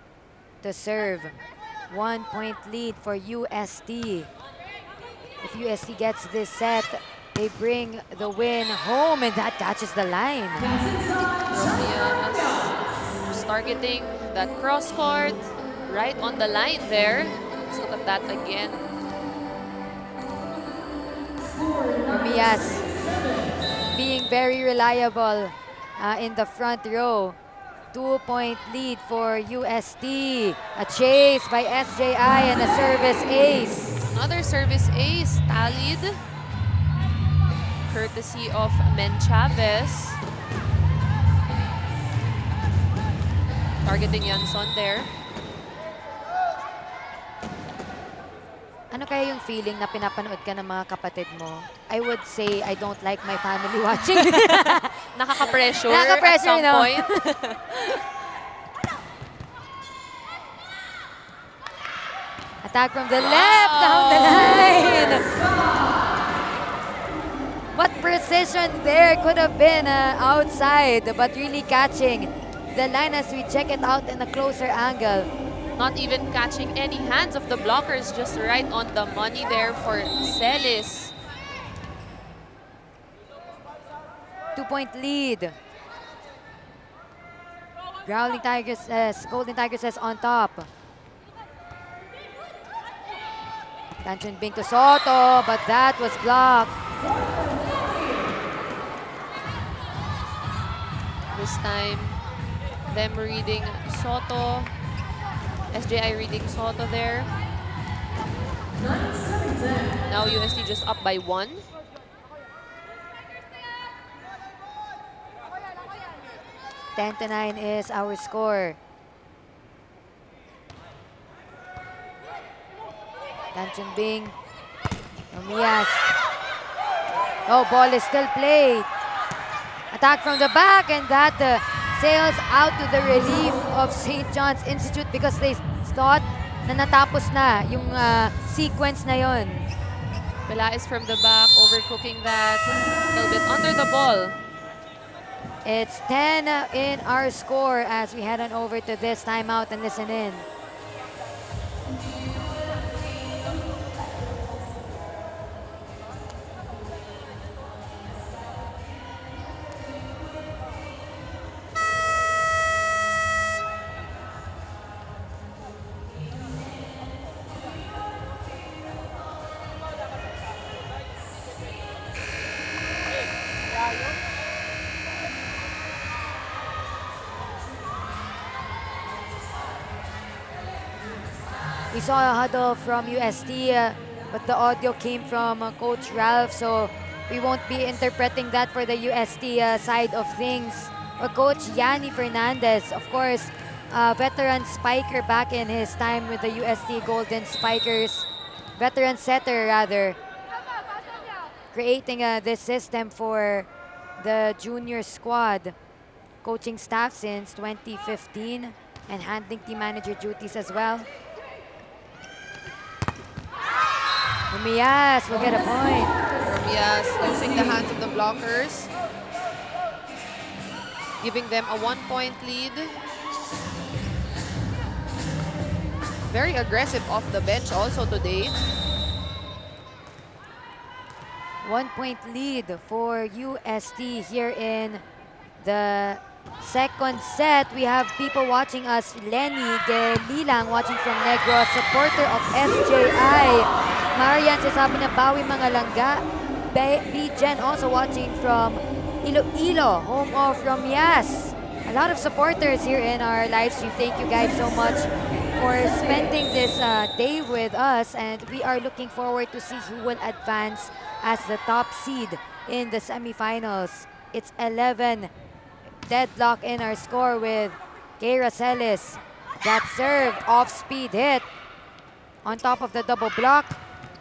S1: to serve. 1 point lead for UST. If UST gets this set, they bring the win home, and that catches the line.
S2: Yes. Just targeting that cross court right on the line there. Let's look at that again.
S1: Umias being very reliable in the front row. 2 point lead for UST. A chase by SJI and a service ace.
S2: Another service ace tallied. Courtesy of Men Chavez. Targeting Yanson there.
S1: Ano kaya yung feeling na pinapanood ka ng mga kapatid mo? I would say I don't like my family watching.
S2: Nakaka-pressure
S1: Nakaka-pressure,
S2: at some
S1: no?
S2: point.
S1: Attack from the left, down the line. What precision there, could have been outside, but really catching the line as we check it out in a closer angle.
S2: Not even catching any hands of the blockers, just right on the money there for Celis.
S1: 2 point lead. Growling Tigresses, Golden Tigresses on top. Tanchun Bing to Soto, but that was blocked.
S2: This time, them reading Soto. SJI reading Soto there. Now UST just up by 1.
S1: Ten to 9 is our score. Tanchun Bing. Umias. Oh, ball is still played. Attack from the back, and that sails out to the relief of St. John's Institute because they thought na natapos na yung sequence na yon.
S2: Pelaez from the back, overcooking that. A little bit under the ball.
S1: It's 10 in our score as we head on over to this timeout and listen in. We saw a huddle from UST, but the audio came from Coach Ralph, so we won't be interpreting that for the UST side of things. But Coach Yanni Fernandez, of course, veteran spiker back in his time with the UST Golden Spikers, veteran setter rather, creating this system for the junior squad, coaching staff since 2015 and handling team manager duties as well. Umias will get a point.
S2: Yes, using the hands of the blockers, giving them a 1-point lead. Very aggressive off the bench also today.
S1: 1-point lead for UST here in the second set. We have people watching us. Lenny Gelilang watching from Negros, supporter of SJI. Marian sasabi na bawi mga langga. B-Gen also watching from Iloilo, home of Romias. A lot of supporters here in our live stream. Thank you guys so much for spending this day with us, and we are looking forward to see who will advance as the top seed in the semifinals. It's 11 deadlock in our score with Keira Celis. That serve off speed hit on top of the double block.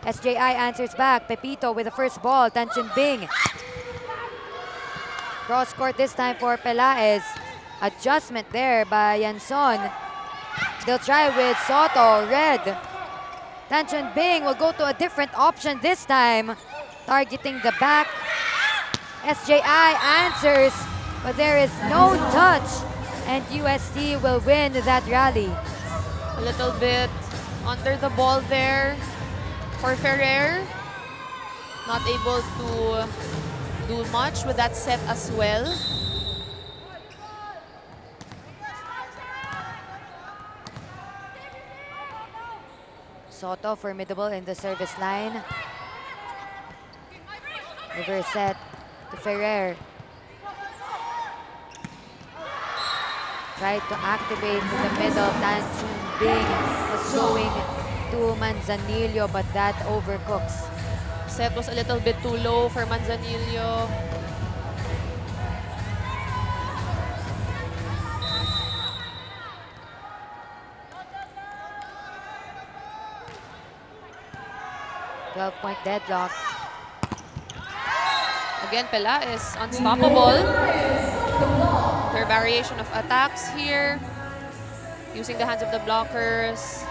S1: SJI answers back. Pepito with the first ball. Tan Chun Bing. Cross court this time for Pelaez. Adjustment there by Yanson. They'll try with Soto, red. Tan Chun Bing will go to a different option this time, targeting the back. SJI answers, but there is no touch, and UST will win that rally.
S2: A little bit under the ball there for Ferrer. Not able to do much with that set as well.
S1: Soto formidable in the service line. Reverse set to Ferrer. Tried to activate in the middle. Tan Chun Bing was going to Manzanillo, but that overcooks.
S2: Set was a little bit too low for Manzanillo.
S1: Point deadlock.
S2: Again, Pela is unstoppable. Their variation of attacks here, using the hands of the blockers.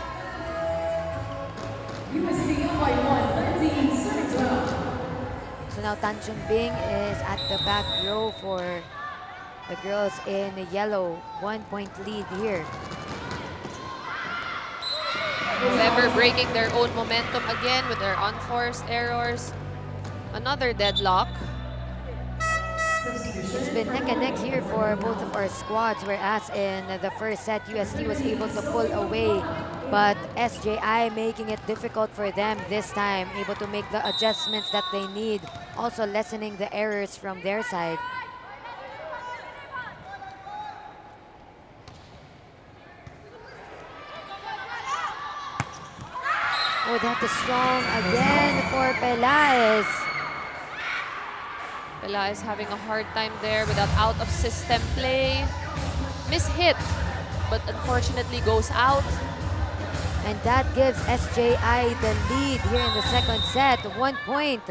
S1: So now Tan Chun Bing is at the back row for the girls in yellow. 1-point lead here.
S2: However, breaking their own momentum again with their unforced errors. Another deadlock.
S1: It's been neck and neck here for both of our squads, whereas in the first set, UST was able to pull away, but SJI making it difficult for them this time, able to make the adjustments that they need, also lessening the errors from their side. Oh, that is strong again for Pelaez.
S2: Pela is having a hard time there with that out-of-system play. Miss-hit, but unfortunately goes out.
S1: And that gives SJI the lead here in the second set. 1 point.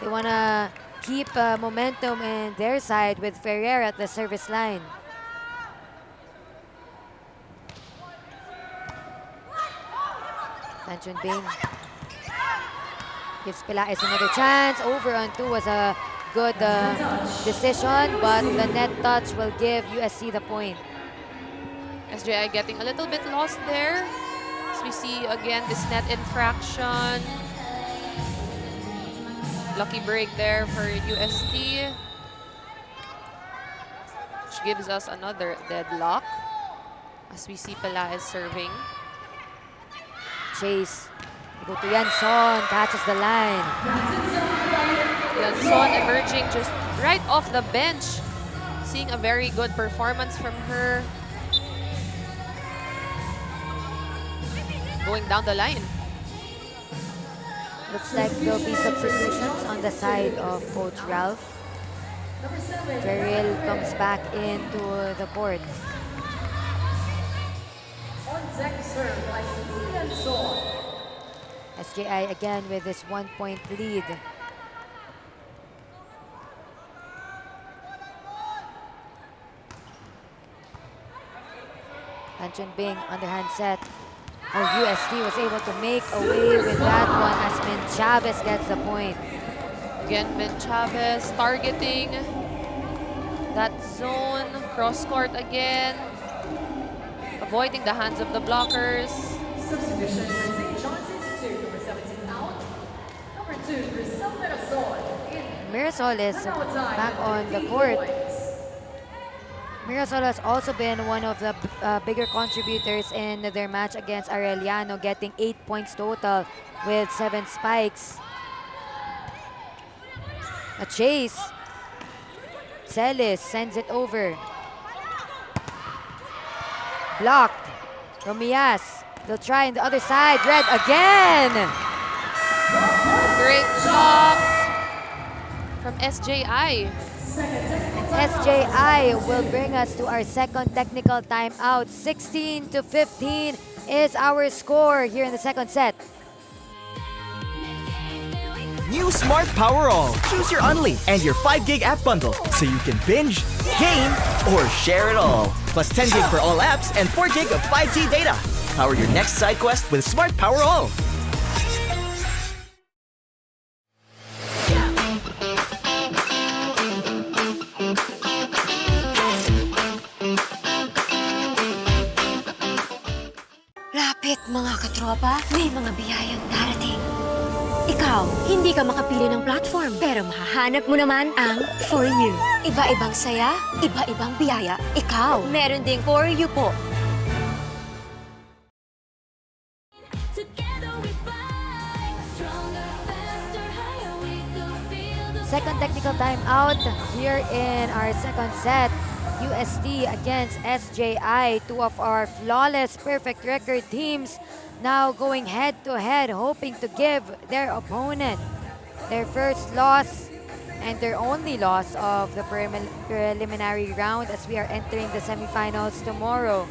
S1: They want to keep momentum in their side with Ferrer at the service line. Tan Chun Bing gives Pelaez another chance. Over on 2 was a good decision, but the net touch will give USC the point.
S2: SJI getting a little bit lost there. As we see again this net infraction. Lucky break there for UST, which gives us another deadlock. As we see Pelaez serving.
S1: Chase. Go to Yanson, catches the line.
S2: Yanson emerging just right off the bench. Seeing a very good performance from her. going down the line.
S1: Looks like there'll be substitutions on the side of Coach Ralph. Ferrell comes back into the court.
S6: On deck serve by Santo.
S1: SJI again with this 1-point lead. Tanchun Bing underhand set. Oh, UST was able to make away with that one as Min Chavez gets the point.
S2: Again, Ben Chavez targeting that zone, cross court again, avoiding the hands of the blockers.
S6: Substitution for St. John's Institute, number 17 out. Number 2, Grisel Mirasol.
S1: Mirasol is back on the court. Mirasol has also been one of the bigger contributors in their match against Arellano, getting 8 points total with 7 spikes. A chase. Celis sends it over. Blocked. Romias. They'll try on the other side. Red again.
S2: Great job from SJI.
S1: SJI will bring us to our second technical timeout. 16-15 is our score here in the second set.
S5: New Smart Power All. Choose your Unli and your 5 gig app bundle so you can binge, game, or share it all. Plus 10 gig for all apps and 4 gig of 5G data. Power your next side quest with Smart Power All.
S3: Lapit mga katropa, may mga biyayang darating. Ikaw, hindi ka makapili ng platform, pero mahahanap mo naman ang For You. Iba-ibang saya, iba-ibang biyaya. Ikaw, meron ding For You po.
S1: Second technical timeout here in our second set. UST against SJI, two of our flawless perfect record teams now going head to head, hoping to give their opponent their first loss and their only loss of the preliminary round as we are entering the semifinals tomorrow.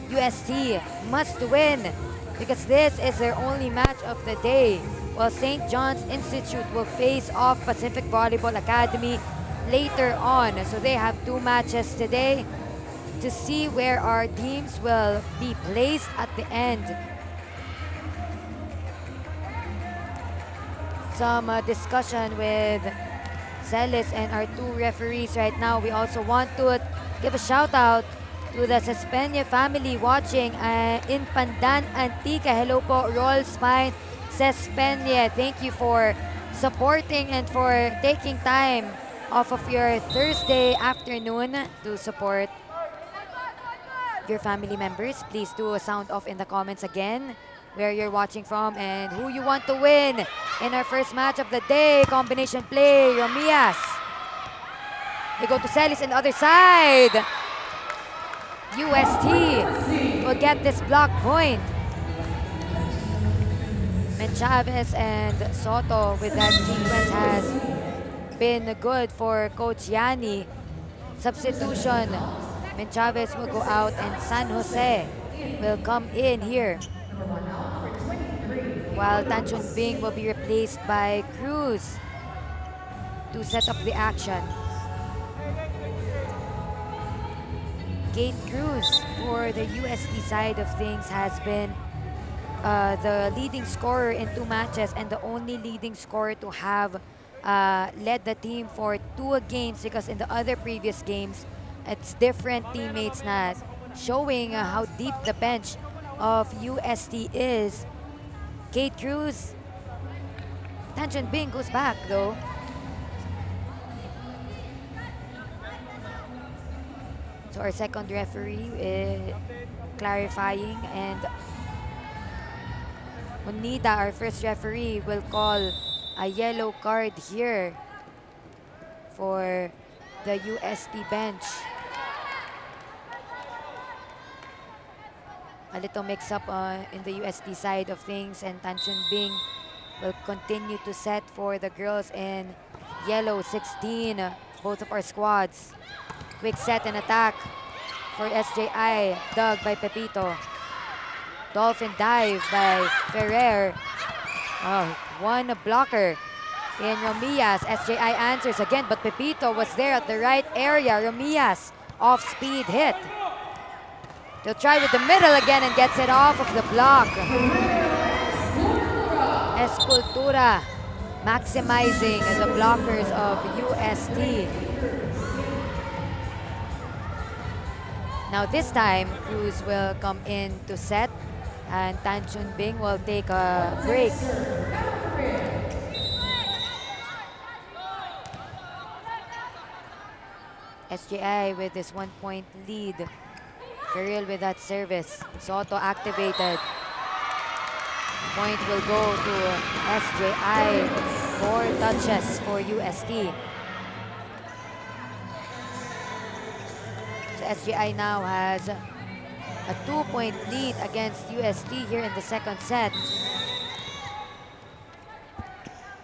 S1: UST must win because this is their only match of the day, while St. John's Institute will face off Pacific Volleyball Academy later on. So they have 2 matches today to see where our teams will be placed at the end. Some discussion with Celis and our 2 referees right now. We also want to give a shout out to the Cespeña family watching in Pandan, Antica. Hello po, Roll Spine Cespeña. Thank you for supporting and for taking time off of your Thursday afternoon to support your family members. Please do a sound off in the comments again where you're watching from and who you want to win in our first match of the day. Combination play, Romias. They go to Celis on the other side. UST will get this block point. And Chavez and Soto with that sequence has been good for Coach Yanni. Substitution. And Chavez will go out and San Jose will come in here. While Tanchun Bing will be replaced by Cruz to set up the action. Kate Cruz for the UST side of things has been the leading scorer in 2 matches and the only leading scorer to have led the team for 2 games, because in the other previous games, it's different teammates na, showing how deep the bench of UST is. Kate Cruz. Tanchun Bing goes back though. So our second referee clarifying, and Unida, our first referee, will call a yellow card here for the UST bench. a little mix-up in the UST side of things, and Tan Chun Bing will continue to set for the girls in yellow 16, both of our squads. Quick set and attack for SJI, dug by Pepito. Dolphin dive by Ferrer. Oh, one blocker in Romillas. SJI answers again, but Pepito was there at the right area. Romillas, off-speed hit. They'll try with the middle again and gets it off of the block. Escultura maximizing the blockers of UST. Now this time, Cruz will come in to set, and Tan Chun Bing will take a break. SJI with this 1-point lead. Ferrell with that service. Soto activated. Point will go to SJI. 4 touches for UST. So SJI now has a 2-point lead against UST here in the second set.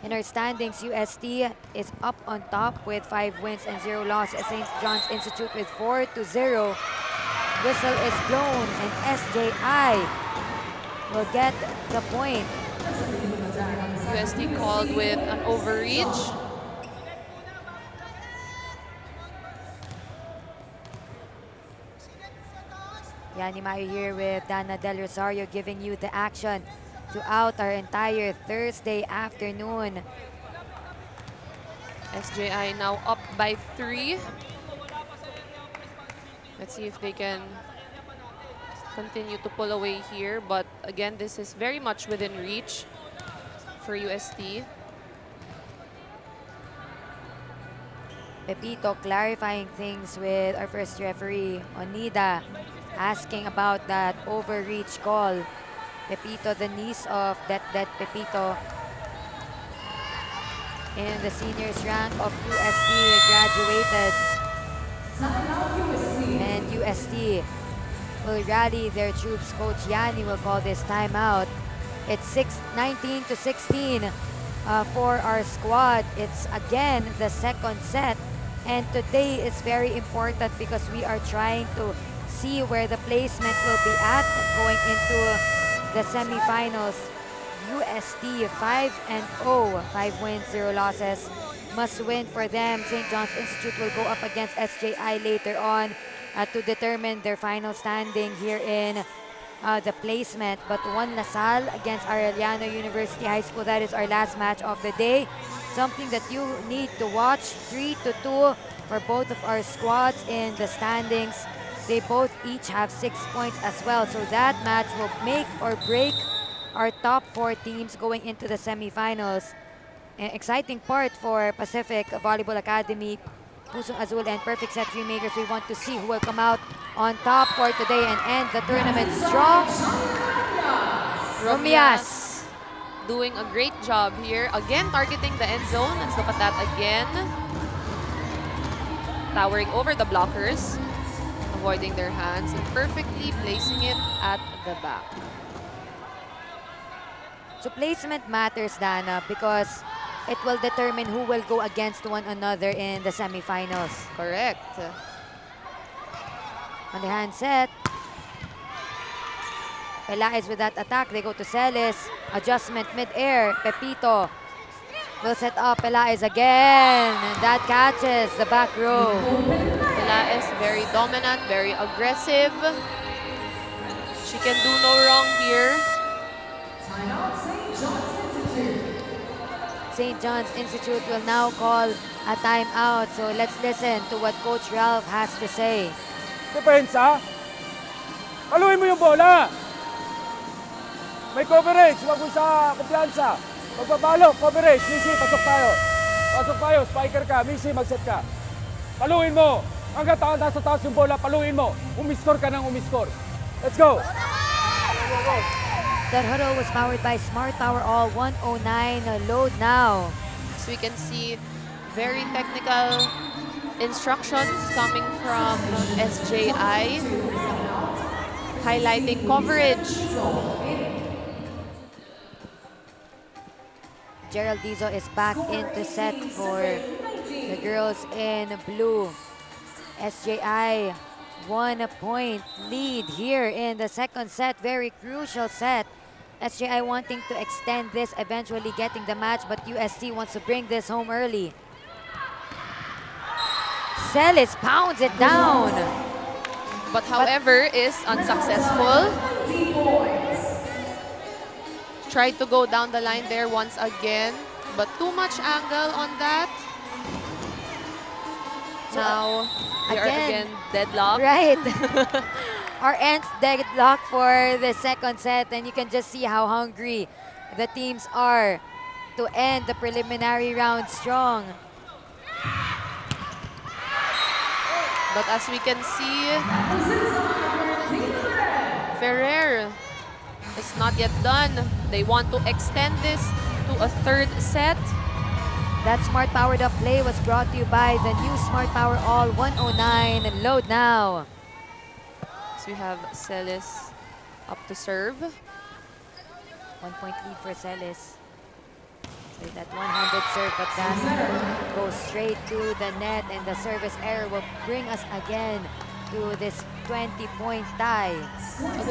S1: In our standings, UST is up on top with 5 wins and 0 losses. St. John's Institute with 4-0. Whistle is blown and SJI will get the point.
S2: UST called with an overreach.
S1: Yanni Mayo here with Dana Del Rosario giving you the action throughout our entire Thursday afternoon.
S2: SJI now up by 3. Let's see if they can continue to pull away here. But again, this is very much within reach for UST.
S1: Pepito clarifying things with our first referee, Onida, asking about that overreach call. Pepito, the niece of that Pepito, in the seniors rank of UST, graduated. And UST will rally their troops. Coach Yanni will call this timeout. It's 19-16 for our squad. It's again the second set. And today is very important because we are trying to see where the placement will be at going into the semifinals. UST 5-0, 5 wins, 0 losses. Must win for them. St. John's Institute will go up against SJI later on to determine their final standing here in the placement. But one Lasal against Arellano University High School. That is our last match of the day. Something that you need to watch. 3-2 for both of our squads in the standings. They both each have 6 points as well. So that match will make or break our top 4 teams going into the semifinals. An exciting part for Pacific Volleyball Academy, Pusong Azul, and Perfect Set Dreammakers. We want to see who will come out on top for today and end the tournament strong. Romillas
S2: doing a great job here. Again, targeting the end zone. Let's look at that again. Towering over the blockers, avoiding their hands, and perfectly placing it at the back.
S1: So placement matters, Dana, because it will determine who will go against one another in the semifinals.
S2: Correct.
S1: On the handset, Pelaez with that attack. They go to Celis. Adjustment mid-air. Pepito will set up Pelaez again. And that catches the back row.
S2: Pelaez very dominant, very aggressive. She can do no wrong here.
S1: St. John's Institute will now call a timeout. So let's listen to what Coach Ralph has to say.
S7: Depensa, paluin mo yung bola. May coverage, wag mo sa kumpiyansa. Pagpapalo, coverage. Missy, pasok tayo. Pasok tayo, spiker ka. Missy, mag-set ka. Paluin mo. Hanggang nasa taas yung bola, paluin mo. Umiscore ka ng umiscore. Let's go.
S1: That huddle was powered by Smart Power All 109. Load now.
S2: So we can see very technical instructions coming from SJI. highlighting coverage.
S1: Gerald Dizo is back into set for the girls in blue. SJI 1 point lead here in the second set. Very crucial set. SJI wanting to extend this, eventually getting the match, but UST wants to bring this home early. Celis pounds it down.
S2: But however, is unsuccessful. Tried to go down the line there once again, but too much angle on that. Now, we are again deadlocked.
S1: Right. Our ends deadlock for the second set, and you can just see how hungry the teams are to end the preliminary round strong.
S2: But as we can see, Ferrer is not yet done. They want to extend this to a third set.
S1: That Smart Powered Up play was brought to you by the new Smart Power All 109. And load now.
S2: So we have Celis up to serve.
S1: 1 point lead for Celis. So that 100 serve, but that goes straight to the net, and the service error will bring us again to this 20-point tie.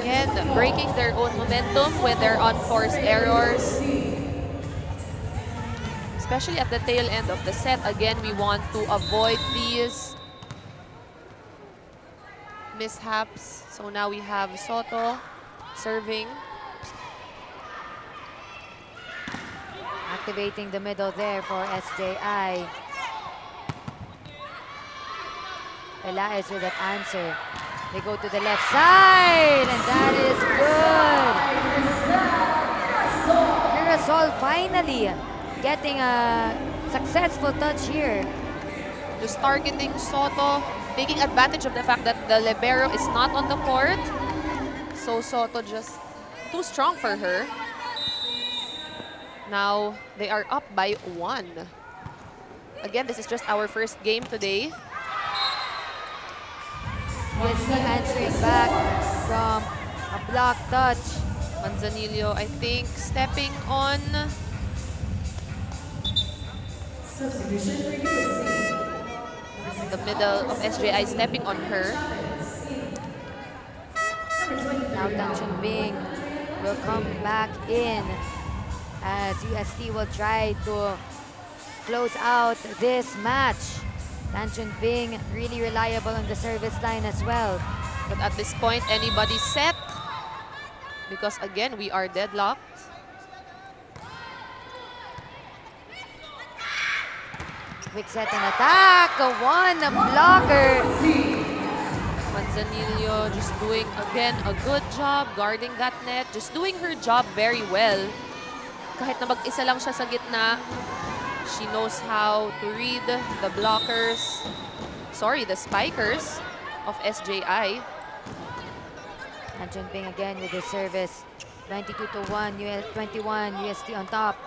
S2: Again, breaking their own momentum with their unforced errors. Especially at the tail end of the set. Again, we want to avoid these mishaps. So now we have Soto serving.
S1: Activating the middle there for SJI. Relive with that answer. They go to the left side, and that is good. Mirasol finally getting a successful touch here.
S2: Just targeting Soto, taking advantage of the fact that the libero is not on the court. So Soto just too strong for her. Now they are up by 1. Again, this is just our first game today.
S1: UST answering back from a block touch.
S2: Manzanillo, I think, stepping on the middle of SJI, stepping on her.
S1: Now Tan Chunbing will come back in as UST will try to close out this match. Tan Chunbing really reliable on the service line as well.
S2: But at this point, anybody set? Because again, we are deadlocked.
S1: Quick set and attack. One blocker.
S2: Manzanillo just doing, again, a good job guarding that net. Just doing her job very well. Kahit na mag-isa lang siya sa gitna, she knows how to read the blockers. Sorry, the spikers of SJI.
S1: And Chunbing again with the service. 22-1, 21, UST on top.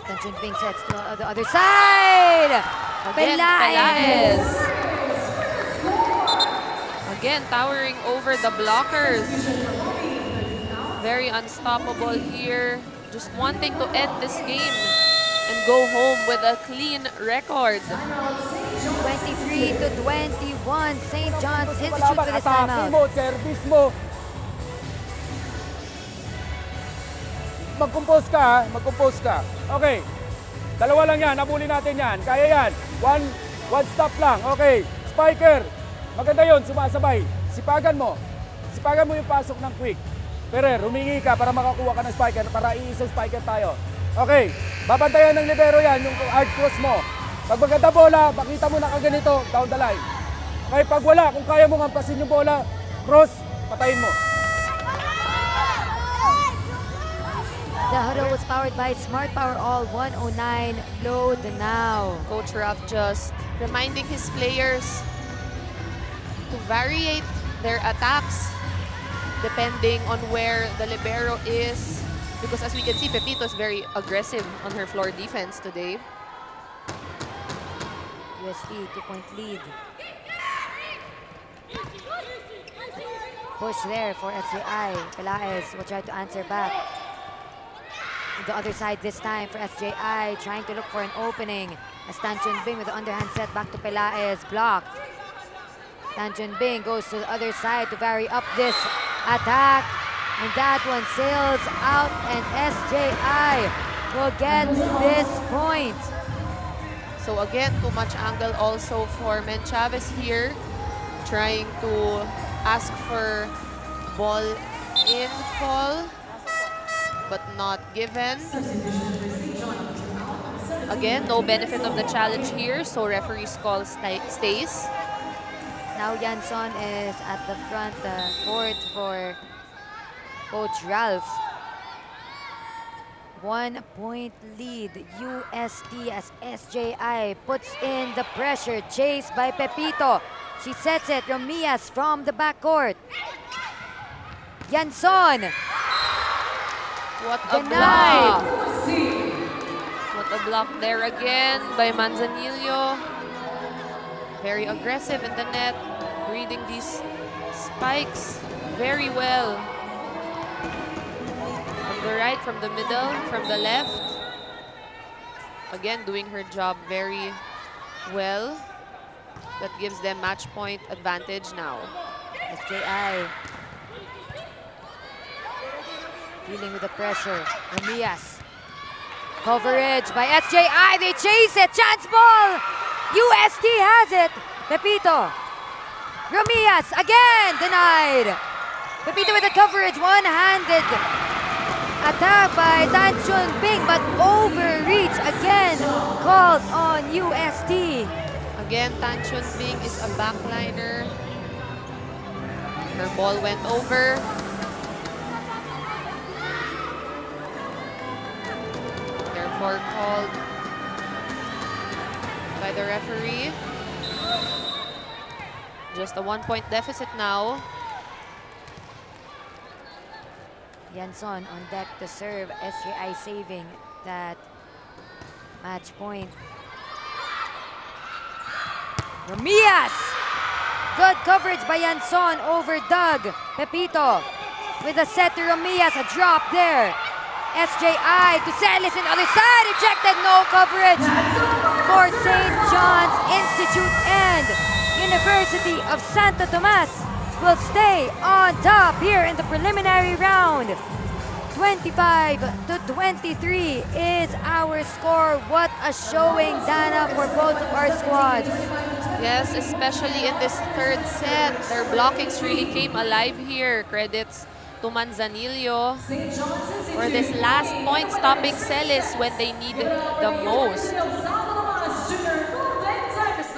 S1: Tan Chunbing sets to the other side.
S2: Again,
S1: Pelaez.
S2: Again, towering over the blockers. Very unstoppable here. Just wanting to end this game and go home with a clean record.
S1: 23-21, St. John's Institute
S7: Kalaban,
S1: with his
S7: atake
S1: timeout.
S7: mo, service mo. Mag-compose ka, ha? Mag-compose ka. Okay. Dalawa lang yan. Nabuli natin yan. Kaya yan. One stop lang. Okay. Spiker. Maganda yun. Sumasabay. Sipagan mo. Sipagan mo yung pasok ng quick. Ferrer, humingi ka para makakuha ka ng spiker para iisang spiker tayo. Okay. Babantayan ng libero yan. Yung hard cross mo. Pag maganda bola, makita mo na kaganito down the line. Okay. Pag wala, kung kaya mo ngampasin yung bola, cross, patayin mo.
S1: The huddle was powered by Smart Power All 109. Load now.
S2: Coach Ruff just reminding his players to variate their attacks depending on where the libero is. Because as we can see, Pepito is very aggressive on her floor defense today.
S1: UST 2-point lead. push there for SJI. Pelaez will try to answer back. The other side this time for SJI, trying to look for an opening. As Tan Chun-Bing with the underhand set back to Pelaez, blocked. Tan Chun-Bing goes to the other side to vary up this attack. And that one sails out, and SJI will get this point.
S2: So again, too much angle also for Men Chavez here. Trying to ask for ball in call, but not given. Again, no benefit of the challenge here, so referee's call stays.
S1: Now Yanson is at the front court for Coach Ralph. 1 point lead, UST, as SJI puts in the pressure, chased by Pepito. She sets it, Romias from the backcourt. Yanson.
S2: What a block! What a block there again by Manzanillo. Very aggressive in the net, reading these spikes very well. From the right, from the middle, from the left. Again, doing her job very well. That gives them match point advantage now.
S1: SJI dealing with the pressure. Romias. Coverage by SJI. They chase it. Chance ball. UST has it. Pepito. Romias again denied. Pepito with the coverage. One-handed attack by Tan Chun-Bing, but overreach again called on UST.
S2: Again, Tan Chun-Bing is a backliner. Her ball went over. Therefore called by the referee. Just a 1-point deficit now.
S1: Yanson on deck to serve. SJI saving that match point. Romias! Good coverage by Yanson over Doug. Pepito with a set to Romias. A drop there. SJI to Celis on the other side. Ejected, no coverage for St. John's Institute, and University of Santo Tomas will stay on top here in the preliminary round. 25-23 is our score. What a showing, Dana, for both of our squads.
S2: Yes, especially in this third set. Their blockings really came alive here. Credits to Manzanillo for this last point, stopping Celis when they needed the most.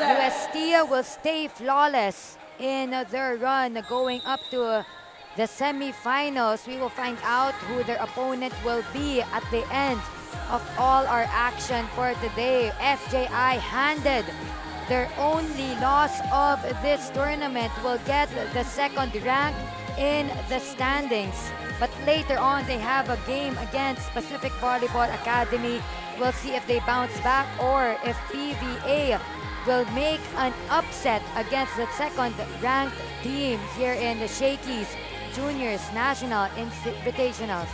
S1: UST will stay flawless in their run going up to the semifinals. We will find out who their opponent will be at the end of all our action for today. SJI handed their only loss of this tournament, will get the second rank in the standings. But later on, they have a game against Pacific Volleyball Academy. We'll see if they bounce back or if PVA will make an upset against the second-ranked team here in the Shakey's Juniors National Invitationals.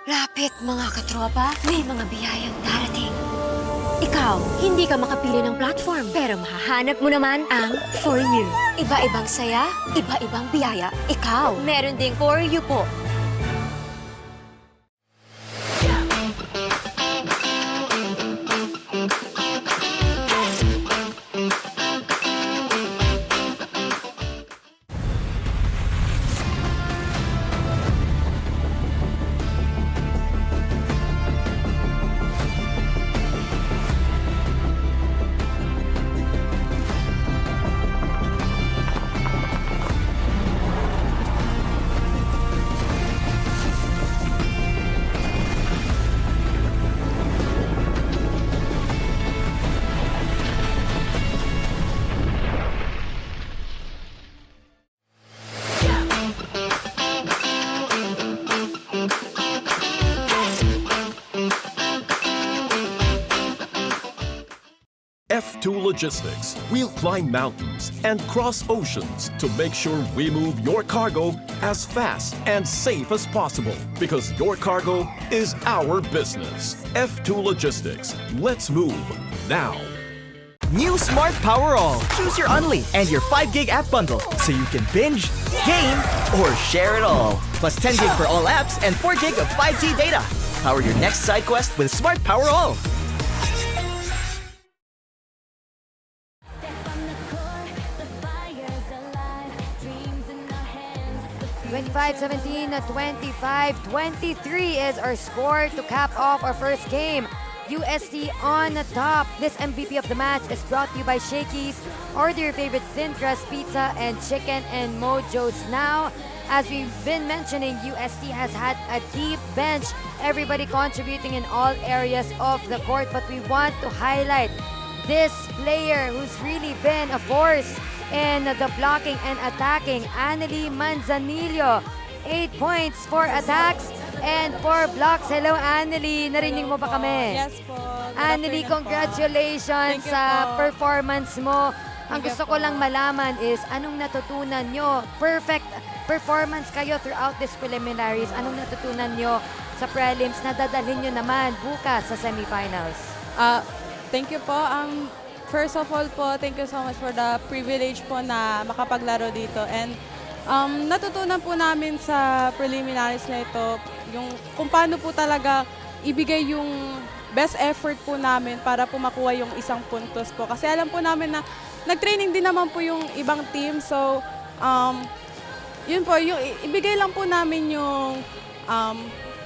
S3: Lapit mga katropa, may mga biyayang darating. Ikaw, hindi ka makapili ng platform, pero mahahanap mo naman ang For You. Iba-ibang saya, iba-ibang biyaya. Ikaw, meron ding For You po.
S4: F2 Logistics. We'll climb mountains and cross oceans to make sure we move your cargo as fast and safe as possible because your cargo is our business. F2 Logistics. Let's move now.
S5: New Smart Power All. Choose your Unli and your 5 gig app bundle so you can binge, game, or share it all. Plus 10 gig for all apps and 4 gig of 5G data. Power your next side quest with Smart Power All.
S1: 25-17, 25-23 is our score to cap off our first game. UST on top. This MVP of the match is brought to you by Shakey's. Order your favorite thin crust pizza and chicken and Mojo's now. As we've been mentioning, UST has had a deep bench, everybody contributing in all areas of the court, but we want to highlight this player who's really been a force in the blocking and attacking, Anneli Manzanillo. 8 points, 4 attacks, and 4 blocks. Hello, Anneli. Narinig mo ba kami?
S8: Yes po.
S1: Anneli, congratulations
S8: Thank you
S1: sa
S8: po.
S1: performance mo. Ang
S8: Thank you
S1: gusto ko
S8: po.
S1: lang malaman is, anong natutunan nyo? Perfect performance kayo throughout these preliminaries. Anong natutunan nyo sa prelims na dadalhin nyo naman bukas sa semifinals?
S8: Thank you po. First of all po, thank you so much for the privilege po na makapaglaro dito. And natutunan po namin sa preliminaries na ito yung kung paano po talaga ibigay yung best effort po namin para po makuha yung isang puntos po. Kasi alam po namin na nag-training din naman po yung ibang team. So, yun po, yung ibigay lang po namin yung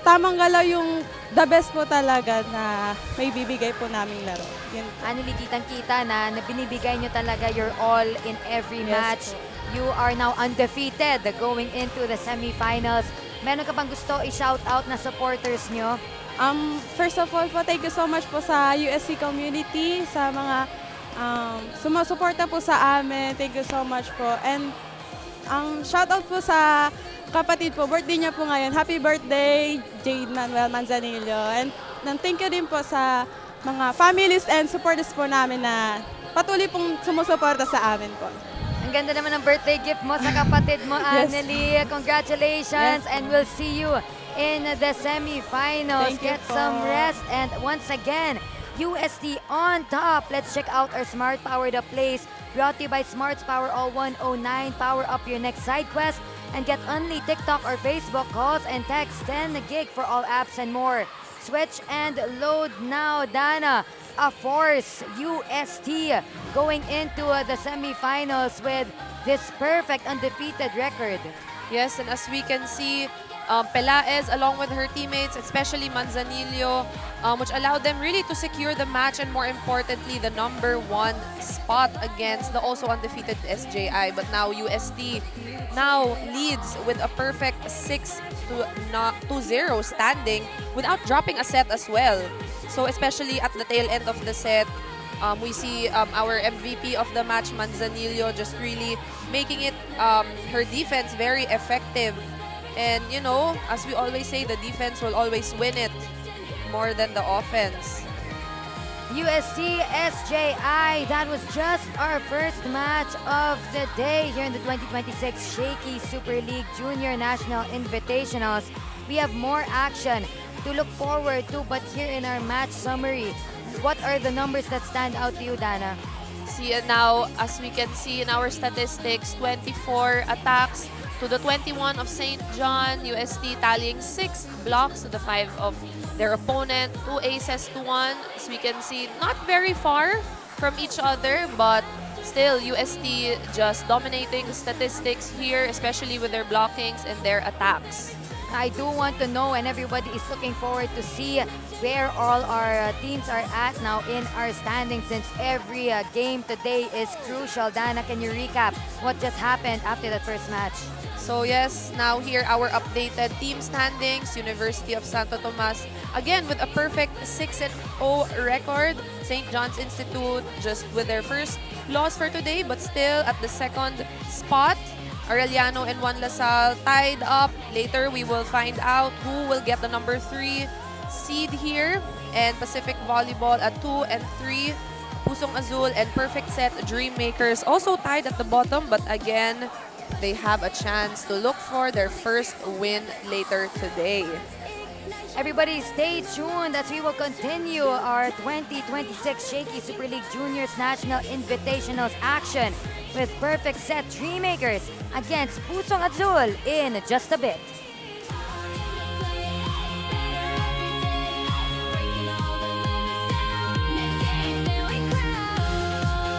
S8: tamang galaw, yung the best po talaga na may bibigay po naming laro. Yun po.
S1: Anneli, kitang-kita na binibigay nyo talaga your all in every
S8: Yes
S1: match.
S8: po.
S1: You are now undefeated going into the semifinals. Meron ka bang gusto i-shout out na supporters nyo?
S8: First of all po, thank you so much po sa USC community, sa mga sumusuporta po sa amin. Thank you so much po. And shout out po sa kapatid po, birthday niya po ngayon. Happy birthday, Jade Manuel Manzanillo. And thank you din po sa mga families and supporters po namin na patuloy pong sumusuporta sa amin po.
S1: Ang ganda naman ng birthday gift mo sa kapatid mo,
S8: Yes.
S1: Anneli. Congratulations,
S8: Yes.
S1: and we'll see you in the semifinals.
S8: Thank you
S1: Get
S8: po.
S1: some rest, and once again, UST on top. Let's check out our Smart Power the Place. Brought to you by Smart's Power All 109. Power up your next side quest and get only TikTok or Facebook calls and text 10 gig for all apps and more. Switch and load now, Dana. A force, UST, going into the semifinals with this perfect undefeated record.
S2: Yes, and as we can see, Pelaez along with her teammates, especially Manzanillo, which allowed them really to secure the match and more importantly, the #1 spot against the also undefeated SJI. But now UST now leads with a perfect 6-0 standing without dropping a set as well. So especially at the tail end of the set, we see our MVP of the match, Manzanillo, just really making it her defense very effective. And you know, as we always say, the defense will always win it more than the offense.
S1: UST SJI, that was just our first match of the day here in the 2026 Shakey Super League Junior National Invitationals. We have more action to look forward to, but here in our match summary, what are the numbers that stand out to you, Dana?
S2: See, now, as we can see in our statistics, 24 attacks to the 21 of St. John, UST tallying 6 blocks to the 5 of their opponent, 2 aces to 1. As we can see, not very far from each other, but still UST just dominating the statistics here, especially with their blockings and their attacks.
S1: I do want to know, and everybody is looking forward to see where all our teams are at now in our standings, since every game today is crucial. Dana, can you recap what just happened after the first match?
S2: So yes, now here our updated team standings. University of Santo Tomas, again with a perfect 6-0 record. St. John's Institute just with their first loss for today, but still at the second spot. Arellano and Juan Lasal tied up. Later, we will find out who will get the #3 seed here. And Pacific Volleyball at 2 and 3. Pusong Azul and Perfect Set Dreammakers also tied at the bottom, but again, they have a chance to look for their first win later today.
S1: Everybody stay tuned as we will continue our 2026 Shakey Super League Juniors National Invitationals action with Perfect Set Dreammakers against Pusong Azul in just a bit.